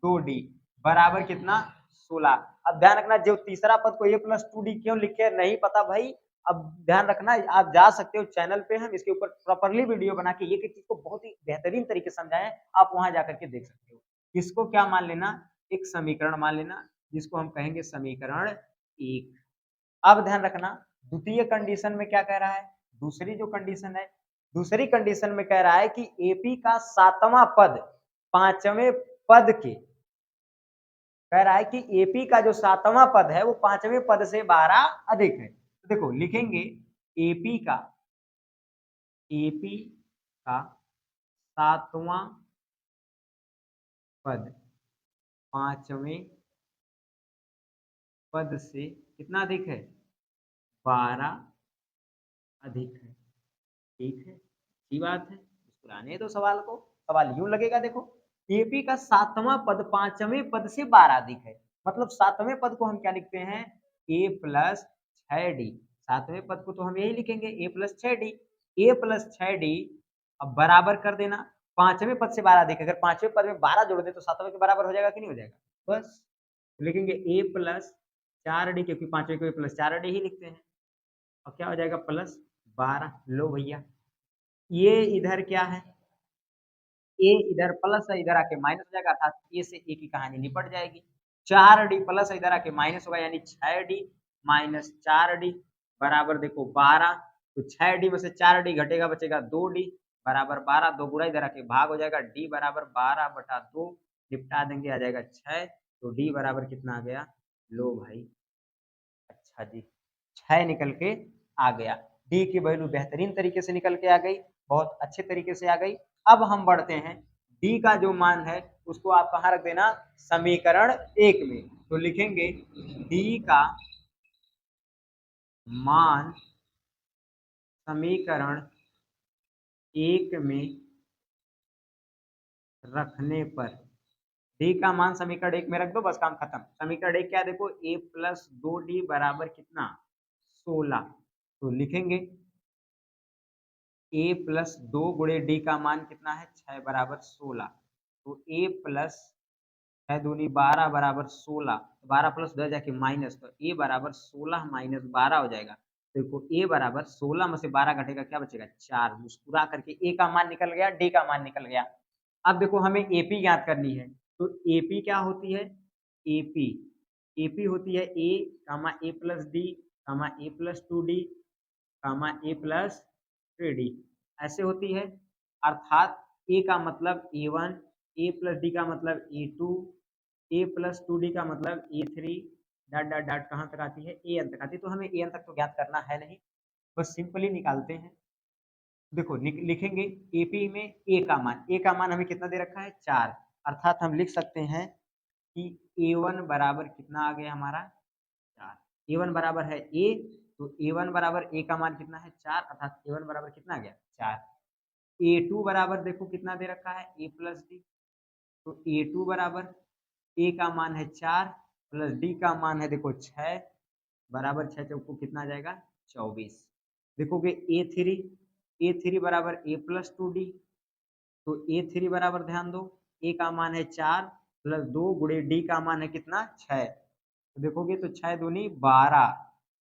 2d बराबर कितना 16। अब ध्यान रखना जो तीसरा पद को a प्लस 2d क्यों लिखे नहीं पता भाई, अब ध्यान रखना आप जा सकते हो चैनल पे, हम इसके ऊपर प्रॉपरली वीडियो बना के एक एक चीज को बहुत ही बेहतरीन तरीके से समझाएं, आप वहां जाकर के देख सकते हो। इसको क्या मान लेना, एक समीकरण मान लेना जिसको हम कहेंगे समीकरण 1। अब ध्यान रखना द्वितीय कंडीशन में क्या कह रहा है, दूसरी जो कंडीशन है, दूसरी कंडीशन में कह रहा है कि एपी का सातवां पद पांचवें पद के, कह रहा है कि एपी का जो सातवां पद है वो पांचवें पद से 12 अधिक है। तो देखो लिखेंगे एपी का सातवां पद पांचवें पद से कितना अधिक है 12 अधिक है, ठीक है, अच्छी बात है, मुस्कुराने दो सवाल को, सवाल यूं लगेगा देखो एपी का सातवां पद पांचवें पद से 12 अधिक है, मतलब सातवें पद को हम क्या लिखते हैं a प्लस 6d, सातवें पद को तो हम यही लिखेंगे a plus 6d, a plus 6d, अब बराबर कर देना पांचवें पद से 12 अधिक, अगर पांचवें पद में 12 जोड़ दे तो सातवें के बराबर हो जाएगा कि नहीं हो जाएगा, बस लिखेंगे a प्लस 4d, क्योंकि पांचवें को प्लस 4d ही लिखते हैं, और क्या हो जाएगा प्लस 12। लो भैया ये इधर क्या है, ए इधर प्लस है, इधर आके माइनस हो जाएगा, अर्थात ए से ए की कहानी निपट जाएगी। 4d प्लस इधर आके माइनस होगा, यानी 6d माइनस 4d बराबर देखो 12, तो 6d में से 4d घटेगा बचेगा 2d, बराबर 12, 2 गुणा इधर आके भाग हो जाएगा, डी बराबर 12/2 निपटा देंगे, आ जाएगा 6। तो डी बराबर कितना आ गया? लो भाई, अच्छा जी, 6 निकल के आ गया। डी की वैल्यू बेहतरीन तरीके से निकल के आ गई, बहुत अच्छे तरीके से आ गई। अब हम बढ़ते हैं, डी का जो मान है उसको आप कहाँ रख देना? समीकरण 1 में। तो लिखेंगे डी का मान समीकरण 1 में रखने पर, डी का मान समीकरण 1 में रख दो, बस काम खत्म। समीकरण 1 क्या है? देखो, a प्लस 2d बराबर कितना? 16। तो लिखेंगे a प्लस 2 गुणे डी का मान कितना है? 6 बराबर 16। तो a प्लस 6 दूनी 12 बराबर 16, 12 प्लस 2 जाके माइनस, तो a बराबर 16 माइनस 12 हो जाएगा। देखो a बराबर 16 में से 12 घटेगा, क्या बचेगा? 4। मुस्कुरा करके a का मान निकल गया, d का मान निकल गया। अब देखो हमें AP ज्ञात करनी है, तो AP क्या होती है? AP होती है a comma a plus D comma a plus 2d comma a plus 3d, ऐसे होती है। अर्थात a का मतलब a1, a प्लस डी का मतलब a2, a प्लस 2d का मतलब a3, डॉट डॉट डॉट कहाँ तक आती है? an तक आती है। तो हमें an तक तो ज्ञात करना है नहीं, बस सिंपली निकालते हैं। देखो लिखेंगे एपी में ए का मान हमें कितना दे रखा है? 4। अर्थात हम लिख सकते हैं कि ए1 बराबर कितना आ गया हमारा? 4। ए1 बराबर है ए, तो ए1 बराबर ए का मान कितना है? 4, अर्थात ए1 बराबर कितना आ गया? 4। ए2 बराबर देखो कितना दे रखा है? ए प्लस डी। तो ए2 बराबर ए का मान है 4 प्लस डी का मान है देखो 6, बराबर 6 चौको कितना आ जाएगा? 24। देखोगे ए थ्री बराबर ए प्लस 2d। तो ए3 बराबर ध्यान दो, ए का मान है 4 प्लस 2 गुणे डी का मान है कितना? 6। तो देखोगे तो 6 दूनी 12,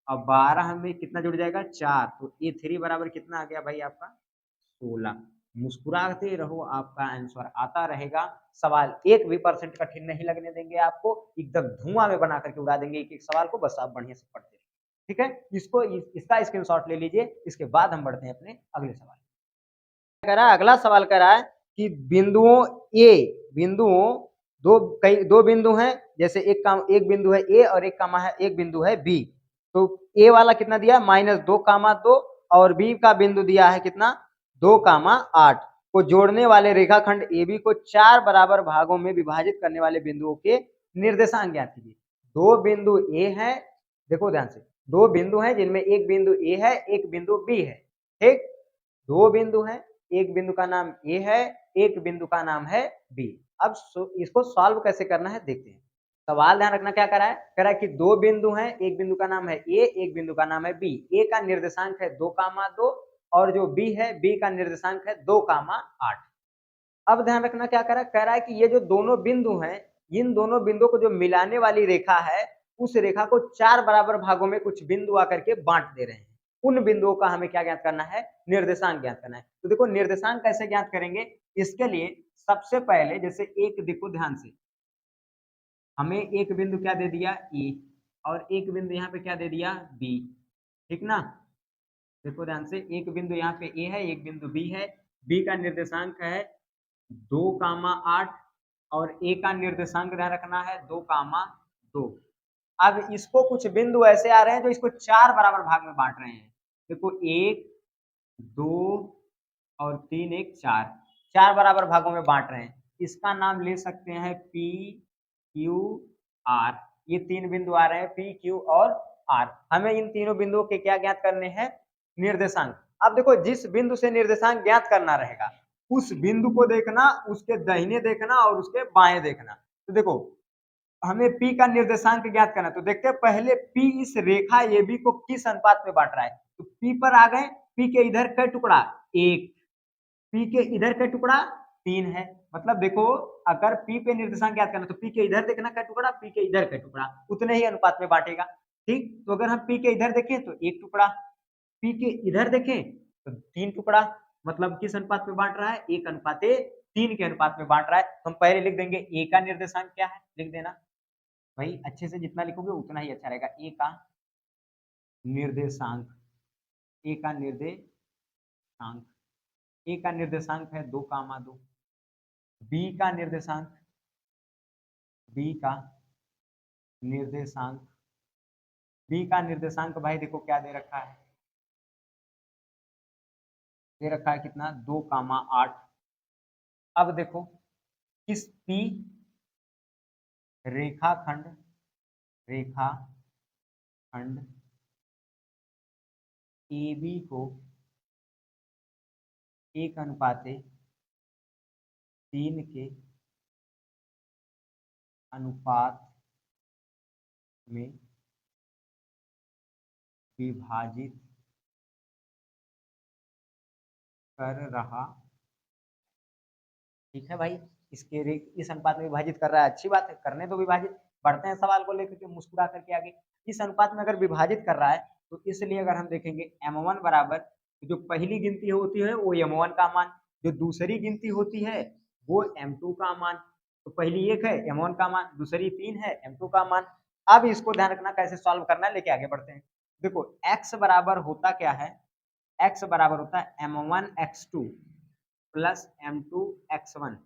और 12 हमें कितना जुड़ जाएगा? 4। तो ए3 बराबर कितना आ गया भाई आपका? 16। मुस्कुराते रहो, आपका आंसर आता रहेगा। सवाल 1 भी परसेंट कठिन नहीं लगने देंगे आपको, एकदम धुआं में बना करके उड़ा देंगे एक एक सवाल को, बस आप बढ़िया से पढ़ते रहिए। ठीक है, इसका स्क्रीनशॉट ले लीजिए, इसके बाद हम बढ़ते हैं अपने अगले सवाल। करा अगला सवाल करा है कि बिंदुओं दो बिंदु हैं, जैसे एक बिंदु है ए और एक बिंदु है बी। तो ए वाला कितना दिया? -2, और बी का बिंदु दिया है कितना? 2, 8 को जोड़ने वाले रेखाखंड AB को 4 बराबर भागों में विभाजित करने वाले बिंदुओं के निर्देशांक ज्ञात कीजिए। दो बिंदु ए है, देखो ध्यान से, दो बिंदु हैं जिनमें एक बिंदु ए है, एक बिंदु बी है। ठीक, दो बिंदु हैं, एक बिंदु का नाम ए है, एक बिंदु का नाम है बी। अब इसको सॉल्व कैसे करना है देखते हैं। सवाल ध्यान रखना क्या कह रहा है कि दो बिंदु हैं, एक बिंदु का नाम है ए, एक बिंदु का नाम है बी। ए का निर्देशांक है 2, 2 और जो बी है, बी का निर्देशांक है 2, 8। अब ध्यान रखना क्या कह रहा है कि ये जो दोनों बिंदु हैं, इन दोनों बिंदुओं को जो मिलाने वाली रेखा है, उस रेखा को 4 बराबर भागों में कुछ बिंदु आकर के बांट दे रहे हैं। उन बिंदुओं का हमें क्या ज्ञात करना है? निर्देशांक ज्ञात करना है। तो देखो निर्देशांक कैसे ज्ञात करेंगे? इसके लिए सबसे पहले जैसे एक देखो ध्यान से, हमें एक बिंदु क्या दे दिया? ए, और एक बिंदु यहाँ पे क्या दे दिया? बी। ठीक ना? देखो ध्यान से, एक बिंदु यहाँ पे ए है, एक बिंदु बी है। बी का निर्देशांक है 2, 8 और ए का निर्देशांक ध्यान रखना है 2, 2। अब इसको कुछ बिंदु ऐसे आ रहे हैं जो इसको 4 बराबर भाग में बांट रहे हैं। देखो 1, 2 और 3, 1, 4, 4 बराबर भागों में बांट रहे हैं। इसका नाम ले सकते हैं P, Q, R। ये 3 बिंदु आ रहे हैं P, Q और R। हमें इन तीनों बिंदुओं के क्या ज्ञात करने हैं? निर्देशांक। अब देखो जिस बिंदु से निर्देशांक ज्ञात करना रहेगा, उस बिंदु को देखना, उसके दाहिने देखना और उसके बाएं देखना। तो देखो हमें P का निर्देशांक ज्ञात करना, तो देखते हैं पहले P इस रेखा AB को किस अनुपात में बांट रहा है। तो P पर आ गए, P के इधर का टुकड़ा 1, P के इधर का टुकड़ा 3 है। मतलब देखो अगर P पे निर्देशांक ज्ञात करना तो P के इधर देखना का टुकड़ा, P के इधर का टुकड़ा, उतने ही अनुपात में बांटेगा। ठीक, तो अगर हम P के इधर देखें तो 1 टुकड़ा, P के इधर देखें तो 3 टुकड़ा, मतलब किस अनुपात में बांट रहा है? 1:3 के अनुपात में बांट रहा है। हम पहले लिख देंगे A का निर्देशांक क्या है, लिख देना भाई, अच्छे से जितना लिखोगे उतना ही अच्छा रहेगा। ए का निर्देशांक, ए का निर्देशांक, ए का निर्देशांक है 2,2, बी का निर्देशांक, बी का निर्देशांक, बी का निर्देशांक भाई देखो क्या दे रखा है, दे रखा है कितना 2,8। अब देखो इस पी रेखाखंड, रेखाखंड ए बी को 1:3 के अनुपात में विभाजित कर रहा, ठीक है भाई, इस अनुपात में विभाजित कर रहा है, अच्छी बात है, करने तो विभाजित। बढ़ते हैं सवाल को लेकर के मुस्कुरा करके आगे। इस अनुपात में अगर विभाजित कर रहा है तो इसलिए अगर हम देखेंगे m1 बराबर, जो पहली गिनती होती है वो m1 का मान, जो दूसरी गिनती होती है वो m2 का मान। तो पहली 1 है m1 का मान, दूसरी 3 है m2 का मान। अब इसको ध्यान रखना कैसे सॉल्व करना है, लेके आगे बढ़ते हैं। देखो x बराबर होता क्या है, x बराबर होता है m1 x2 plus m2 x1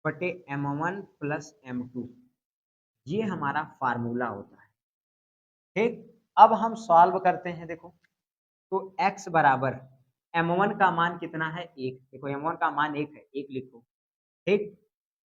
बटे m1 प्लस m2, ये हमारा फार्मूला होता है। ठीक, अब हम सॉल्व करते हैं। देखो तो x बराबर m1 का मान कितना है 1, देखो m1 का मान 1 है, 1 लिखो, ठीक,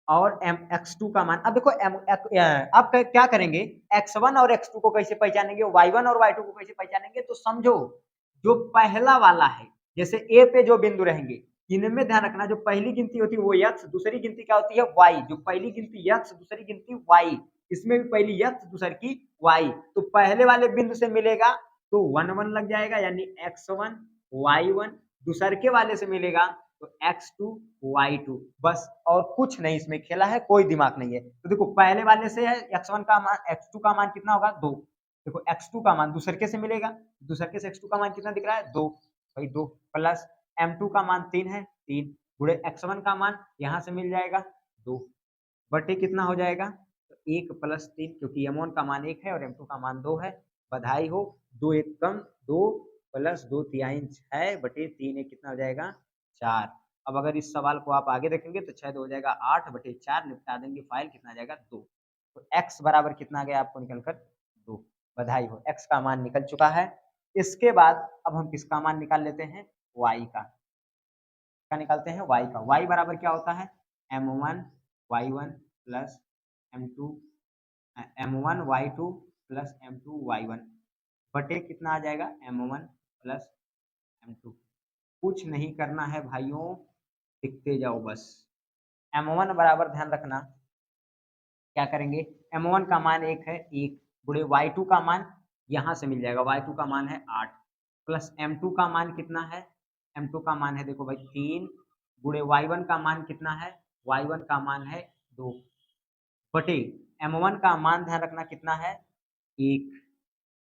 और x2 का मान, अब देखो अब क्या करेंगे, x1 और x2 को कैसे पहचानेंगे, y1 और y2 को कैसे पहचानेंगे, तो समझो जो पहला वाला है, जैसे a पे जो बिंदु रहेंगे इनमें ध्यान रखना, जो पहली गिनती होती है वो x, दूसरी गिनती क्या होती है y, जो पहली गिनती x, दूसरी गिनती y, इसमें भी पहली x, दूसरी की y, तो पहले वाले बिंदु से मिलेगा तो 1 1 लग जाएगा, यानी x1 y1, दूसरे के वाले से मिलेगा तो x2 y2, बस और कुछ नहीं इसमें खेला है, कोई दिमाग नहीं है। तो देखो पहले वाले से है x1 का मान, x2 का मान कितना होगा 2, देखो x2 का मान दूसरे के से मिलेगा, दूसरे के से x2 का मान कितना दिख रहा है 2, भाई 2 प्लस m2 का मान 3 है, 3 गुणे x1 का मान यहाँ से मिल जाएगा 2 बटे कितना हो जाएगा, तो 1 प्लस 3, क्योंकि m1 का मान 1 है और m2 का मान 2 है, बधाई हो, 2 1 कम 2 प्लस 2 3 6 बटे 3 1 कितना हो जाएगा 4। अब अगर इस सवाल को आप आगे देखेंगे तो 6 2 हो जाएगा 8 बटे 4, निपटा देंगे फाइल, कितना आ जाएगा 2। तो x बराबर कितना आ गया आपको निकलकर 2, बधाई हो, x का मान निकल चुका है। इसके बाद अब हम किसका मान निकाल लेते हैं, y का निकालते हैं, y का, y बराबर क्या होता है m1 y1 plus m2 m1 y2 plus m2 y1 बटे कितना आ जाएगा m1 प्लस m2। कुछ नहीं करना है भाइयों, लिखते जाओ बस। m1 बराबर ध्यान रखना क्या करेंगे, m1 का मान 1 है, 1 गुणे y2 का मान यहाँ से मिल जाएगा, y2 का मान है 8 प्लस m2 का मान कितना है, m2 का मान है देखो भाई 3 गुणे y1 का मान कितना है, y1 का मान है 2 बटे m1 का मान ध्यान रखना कितना है 1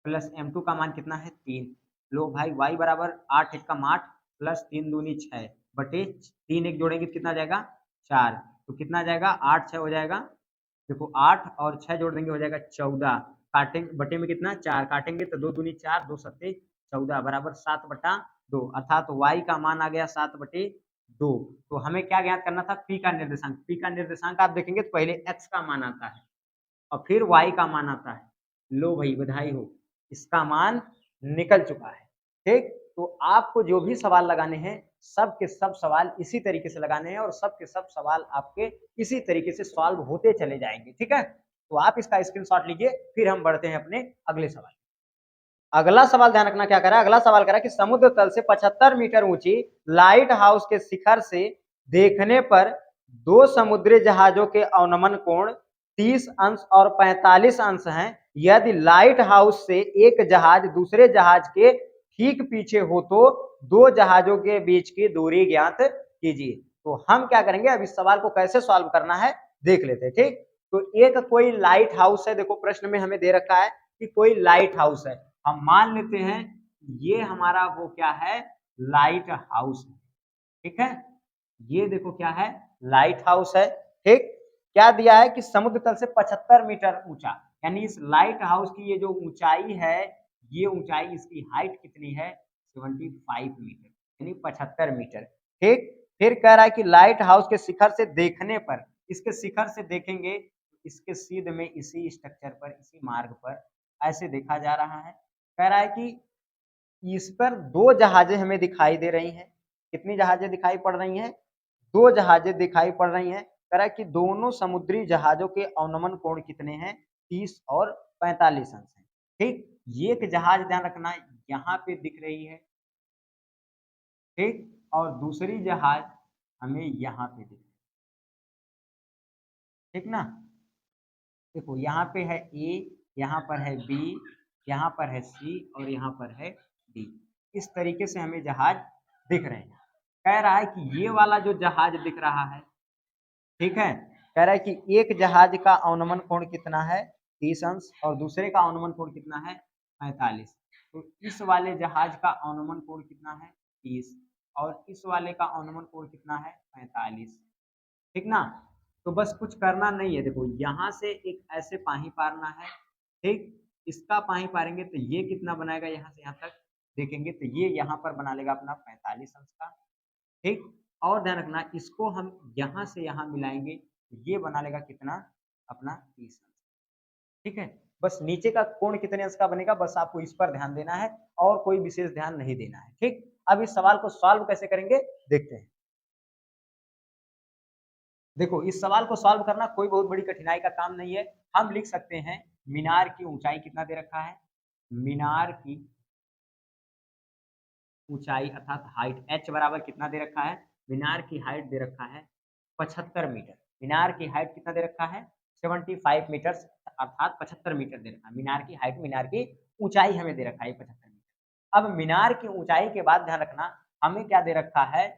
प्लस m2 का मान कितना है 3। लो भाई y बराबर 8 एकम 8 प्लस 3 दूनी 6 बटे 3 1 जोड़ेंगे तो कितना आ जाएगा 4, तो कितना आ जाएगा 8 6 हो जाएगा, देखो 8 और 6 जोड़ देंगे हो जाएगा 14, काटेंगे बटे में कितना 4, काटेंगे तो 2 दूनी 4 2 सत्ते 14 बराबर 7 बटा 2, अर्थात y का मान आ गया 7 बटे 2। तो हमें क्या ज्ञात करना था, p का निर्देशांक, p का निर्देशांक आप देखेंगे तो पहले x का मान आता है और फिर y का मान आता है। लो भाई बधाई हो, इसका मान निकल चुका है। ठीक, तो आपको जो भी सवाल लगाने हैं सब के सब सवाल इसी तरीके से लगाने हैं और सब के सब सवाल आपके इसी तरीके से सॉल्व होते चले जाएंगे। ठीक है, तो आप इसका स्क्रीनशॉट लीजिए, फिर हम बढ़ते हैं अपने अगले सवाल। अगला सवाल ध्यान रखना क्या करा, अगला सवाल करा कि समुद्र तल से 75 मीटर ऊंची लाइट हाउस के शिखर से देखने पर दो समुद्री जहाजों के अवनमन कोण 30 अंश और 45 अंश हैं। यदि लाइट हाउस से एक जहाज दूसरे जहाज के ठीक पीछे हो तो दो जहाजों के बीच की दूरी ज्ञात कीजिए। तो हम क्या करेंगे, अब इस सवाल को कैसे सॉल्व करना है देख लेते हैं। ठीक, तो एक कोई लाइट हाउस है, देखो प्रश्न में हमें दे रखा है कि कोई लाइट हाउस है, हम मान लेते हैं ये हमारा वो क्या है लाइट हाउस है। ठीक है, ये देखो क्या है लाइट हाउस है। ठीक, क्या दिया है कि समुद्र तल से 75 मीटर ऊंचा, यानी इस लाइट हाउस की ये जो ऊंचाई है, ये ऊंचाई इसकी हाइट कितनी है 75 मीटर। यानी 75 मीटर। ठीक, फिर कह रहा है कि लाइट हाउस के शिखर से देखने पर, इसके शिखर से देखेंगे इसके सीध में इसी स्ट्रक्चर पर, इसी मार्ग पर ऐसे देखा जा रहा है। कह रहा है कि इस पर 2 जहाजें हमें दिखाई दे रही हैं। कितनी जहाजें दिखाई पड़ रही हैं? 2 जहाजें दिखाई पड़ रही हैं। कह रहा है कि दोनों समुद्री जहाजों के अवनमन कोण कितने हैं? 30 और 45 अंश हैं। ठीक, ये एक जहाज ध्यान रखना यहाँ पे दिख रही है। ठीक, और दूसरी जहाज हमें यहाँ पे दिख रही है। ठीक ना? देखो यहाँ पे है ए, यहाँ पर है बी, यहाँ पर है सी और यहाँ पर है डी। इस तरीके से हमें जहाज दिख रहे हैं। कह रहा है कि ये वाला जो जहाज दिख रहा है, ठीक है, कह रहा है कि एक जहाज का अवनमन कोण कितना है? 30 अंश और दूसरे का अवनमन कोण कितना है? 45। तो इस वाले जहाज का अवनमन कोण कितना है? 30 और इस वाले का अवनमन कोण कितना है? 45। ठीक ना? तो बस कुछ करना नहीं है। देखो यहाँ से एक ऐसे पाही पारना है। ठीक, इसका पाही पारेंगे तो ये कितना बनाएगा? यहाँ से यहाँ तक देखेंगे तो ये यहाँ पर बना लेगा अपना 45 अंश का। ठीक, और ध्यान रखना इसको हम यहाँ से यहाँ मिलाएंगे तो ये बना लेगा कितना? अपना 30 अंश। ठीक है, बस नीचे का कोण कितने अंश का बनेगा बस आपको इस पर ध्यान देना है और कोई विशेष ध्यान नहीं देना है। ठीक, अब इस सवाल को सॉल्व कैसे करेंगे देखते हैं। देखो इस सवाल को सॉल्व करना कोई बहुत बड़ी कठिनाई का काम नहीं है। हम लिख सकते हैं मीनार की ऊंचाई कितना दे रखा है? मीनार की ऊंचाई अर्थात हाइट h बराबर कितना दे रखा है? मीनार की हाइट दे रखा है 75 मीटर। मीनार की हाइट कितना दे रखा है? 75 मीटर अर्थात 75 मीटर दे रखा है। मीनार की हाइट, मीनार की ऊंचाई हमें दे रखा है 75 मीटर। अब मीनार की ऊंचाई के बाद ध्यान रखना हमें क्या दे रखा है?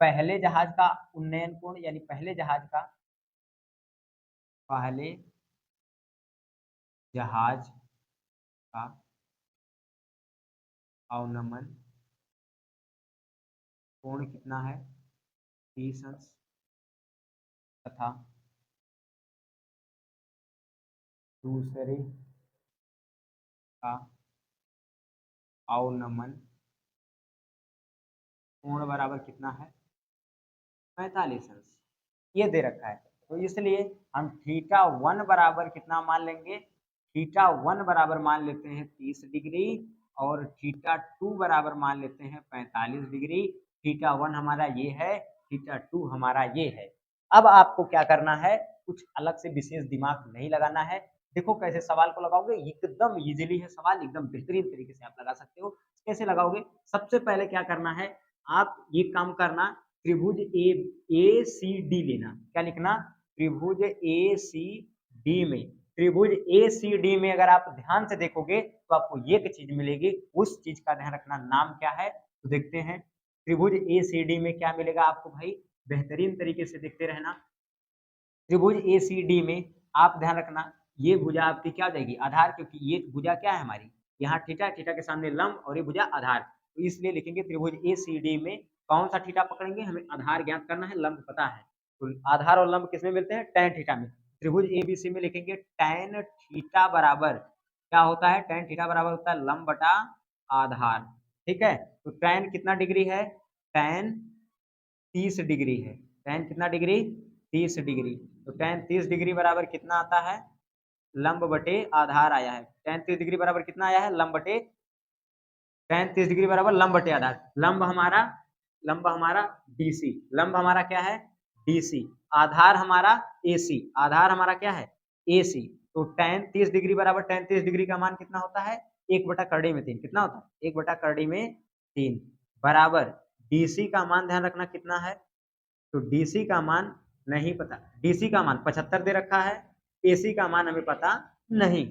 पहले जहाज का उन्नयन कोण यानी पहले जहाज का अवनमन कोण कितना है? 30 अंश तथा दूसरे का अवनमन कोण बराबर कितना है? 45 अंश। ये दे रखा है तो इसलिए हम थीटा 1 बराबर कितना मान लेंगे? थीटा 1 बराबर मान लेते हैं 30 डिग्री और थीटा 2 बराबर मान लेते हैं 45 डिग्री। थीटा 1 हमारा ये है, थीटा 2 हमारा ये है। अब आपको क्या करना है? कुछ अलग से विशेष दिमाग नहीं लगाना है। देखो कैसे सवाल को लगाओगे, एकदम इजीली है सवाल, एकदम बेहतरीन तरीके से आप लगा सकते हो। कैसे लगाओगे? सबसे पहले क्या करना है, आप ये काम करना, त्रिभुज ए सी डी लेना। क्या लिखना? त्रिभुज ए सी डी में, त्रिभुज ए सी डी में अगर आप ध्यान से देखोगे तो आपको एक चीज मिलेगी। उस चीज का ध्यान रखना, नाम क्या है तो देखते हैं। त्रिभुज ए सी डी में क्या मिलेगा आपको भाई? बेहतरीन तरीके से देखते रहना। त्रिभुज ए सी डी में आप ध्यान रखना ये भुजा आपकी क्या हो जाएगी? आधार, क्योंकि ये भुजा क्या है हमारी? यहाँ थीटा, थीटा के सामने लंब और ये भुजा आधार, तो इसलिए लिखेंगे त्रिभुज ए सी डी में कौन सा थीटा पकड़ेंगे? हमें आधार ज्ञात करना है, लंब पता है। तो आधार और लंब किसमें मिलते हैं? टैन थीटा में। त्रिभुज ए बी सी में लिखेंगे टैन थीटा बराबर क्या होता है? टैन थीटा बराबर होता है लंब बटा आधार। ठीक है, तो टैन कितना डिग्री है? टैन 30 डिग्री है। टैन कितना डिग्री? 30 डिग्री। तो टैन 30 डिग्री बराबर कितना आता है? लंब बटे आधार आया है। टैन 30 डिग्री बराबर कितना आया है? लंब बटे, टैन 30 डिग्री बराबर लंब बटे आधार। लंब हमारा डीसी, लंब हमारा क्या है? डीसी। आधार हमारा एसी, आधार हमारा क्या है? एसी। तो टैन 30 डिग्री बराबर, टैन 30 डिग्री का मान कितना होता है? 1 बटा करड़ी में 3। कितना होता है? 1 बटा करड़ी में 3 बराबर डीसी का मान ध्यान रखना कितना है? तो डीसी का मान नहीं पता, डीसी का मान 75 दे रखा है, एसी का मान हमें पता नहीं।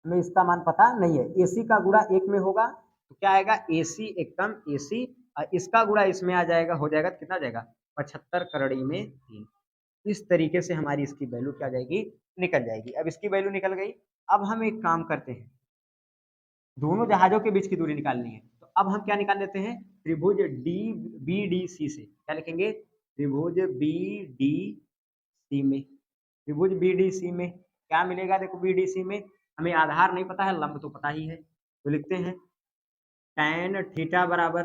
हमें इसका मान पता नहीं है। एसी का गुणा 1 में होगा तो क्या आएगा? एसी एकदम एसी, और इसका गुणा इसमें आ जाएगा, हो जाएगा कितना जाएगा? 75 करड़ी में 3। इस तरीके से हमारी इसकी वैल्यू क्या जाएगी, निकल जाएगी। अब इसकी वैल्यू निकल गई। अब हम एक काम करते हैं, दोनों जहाजों के बीच की दूरी निकालनी है। तो अब हम क्या निकाल लेते हैं, त्रिभुज डी बी डी सी से क्या लिखेंगे, त्रिभुज बी डी सी में, त्रिभुज बी डी सी में क्या मिलेगा, देखो बी डी सी में हमें आधार नहीं पता है, लंब तो पता ही है। तो लिखते हैं tan थीटा बराबर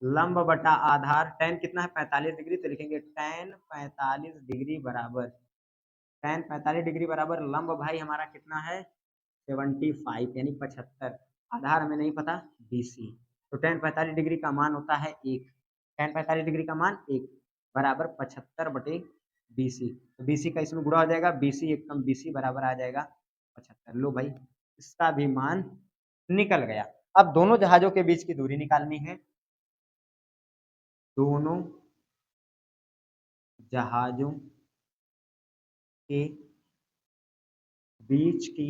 लंब बटा आधार, tan कितना है 45 डिग्री, तो लिखेंगे tan 45 डिग्री बराबर, tan 45 डिग्री बराबर लंब भाई हमारा कितना है 75 यानी 75, आधार हमें नहीं पता BC। तो tan 45 डिग्री का मान होता है 1, tan 45 डिग्री का मान 1 बराबर 75 बटे BC। तो BC का इसमें गुणा हो जाएगा, BC एक कम BC बराबर आ जाएगा 75। लो भाई इसका भी मान निकल गया। अब दोनों जहाजों के बीच की दूरी निकालनी है, दोनों जहाजों के बीच की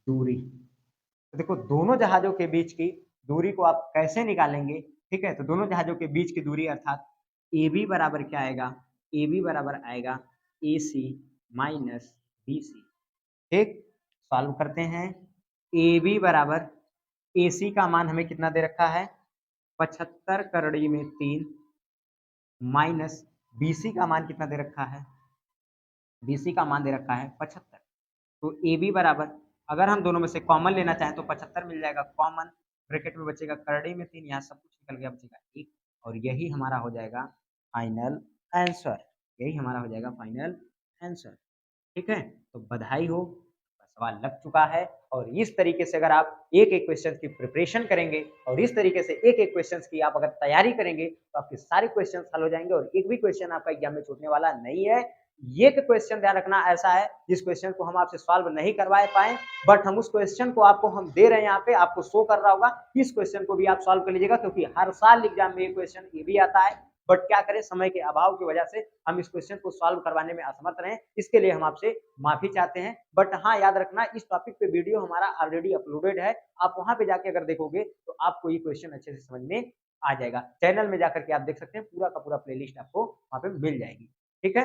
दूरी। तो देखो दोनों जहाजों के बीच की दूरी को आप कैसे निकालेंगे, ठीक है। तो दोनों जहाजों के बीच की दूरी अर्थात ए बी बराबर क्या आएगा, ए बी बराबर आएगा ए सी माइनस बी सी। ठीक, सॉल्व करते हैं। ए बी बराबर ए सी का मान हमें कितना दे रखा है 75 करड़ी में 3 माइनस बी सी का मान कितना दे रखा है, बी सी का मान दे रखा है 75। तो ए बी बराबर, अगर हम दोनों में से कॉमन लेना चाहें तो 75 मिल जाएगा कॉमन, ब्रैकेट में बचेगा करड़ी में 3, यहाँ सब कुछ निकल गया बचेगा 1, और यही हमारा हो जाएगा फाइनल आंसर, यही हमारा हो जाएगा फाइनल आंसर। ठीक है, तो बधाई हो, सवाल लग चुका है। और इस तरीके से अगर आप एक एक क्वेश्चन की प्रिपरेशन करेंगे और इस तरीके से एक एक क्वेश्चन की आप अगर तैयारी करेंगे तो आपके सारे क्वेश्चन हल हो जाएंगे और एक भी क्वेश्चन आपका एग्जाम में छूटने वाला नहीं है। ये क्वेश्चन ध्यान रखना ऐसा है जिस क्वेश्चन को हम आपसे सॉल्व नहीं करवा पाए, बट हम उस क्वेश्चन को आपको हम दे रहे हैं, यहाँ पे आपको शो कर रहा होगा, इस क्वेश्चन को भी आप सॉल्व कर लीजिएगा, क्योंकि हर साल एग्जाम में ये क्वेश्चन ये भी आता है, बट क्या करें समय के अभाव की वजह से हम इस क्वेश्चन को सॉल्व करवाने में असमर्थ रहे, इसके लिए हम आपसे माफी चाहते हैं। बट हाँ याद रखना, इस टॉपिक पे वीडियो हमारा ऑलरेडी अपलोडेड है, आप वहां पे जाके अगर देखोगे तो आपको ये क्वेश्चन अच्छे से समझ में आ जाएगा। चैनल में जाकर के आप देख सकते हैं, पूरा का पूरा प्लेलिस्ट आपको वहां पे मिल जाएगी। ठीक है,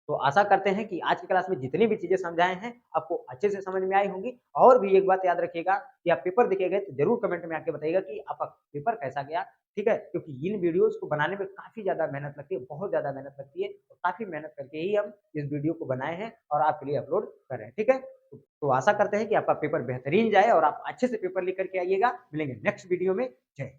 तो आशा करते हैं कि आज की क्लास में जितनी भी चीजें समझाए हैं आपको अच्छे से समझ में आई होंगी। और भी एक बात याद रखिएगा कि आप पेपर देखेंगे तो जरूर कमेंट में आके बताइएगा कि आपका पेपर कैसा गया। ठीक है, क्योंकि इन वीडियोस को बनाने में काफी ज्यादा मेहनत लगती है, बहुत ज्यादा मेहनत लगती है, और काफी मेहनत करके ही हम इस वीडियो को बनाए हैं और आपके लिए अपलोड कर रहे हैं। ठीक है, तो आशा करते हैं कि आपका पेपर बेहतरीन जाए और आप अच्छे से पेपर लिख करके आइएगा। मिलेंगे नेक्स्ट वीडियो में। जय हिंद।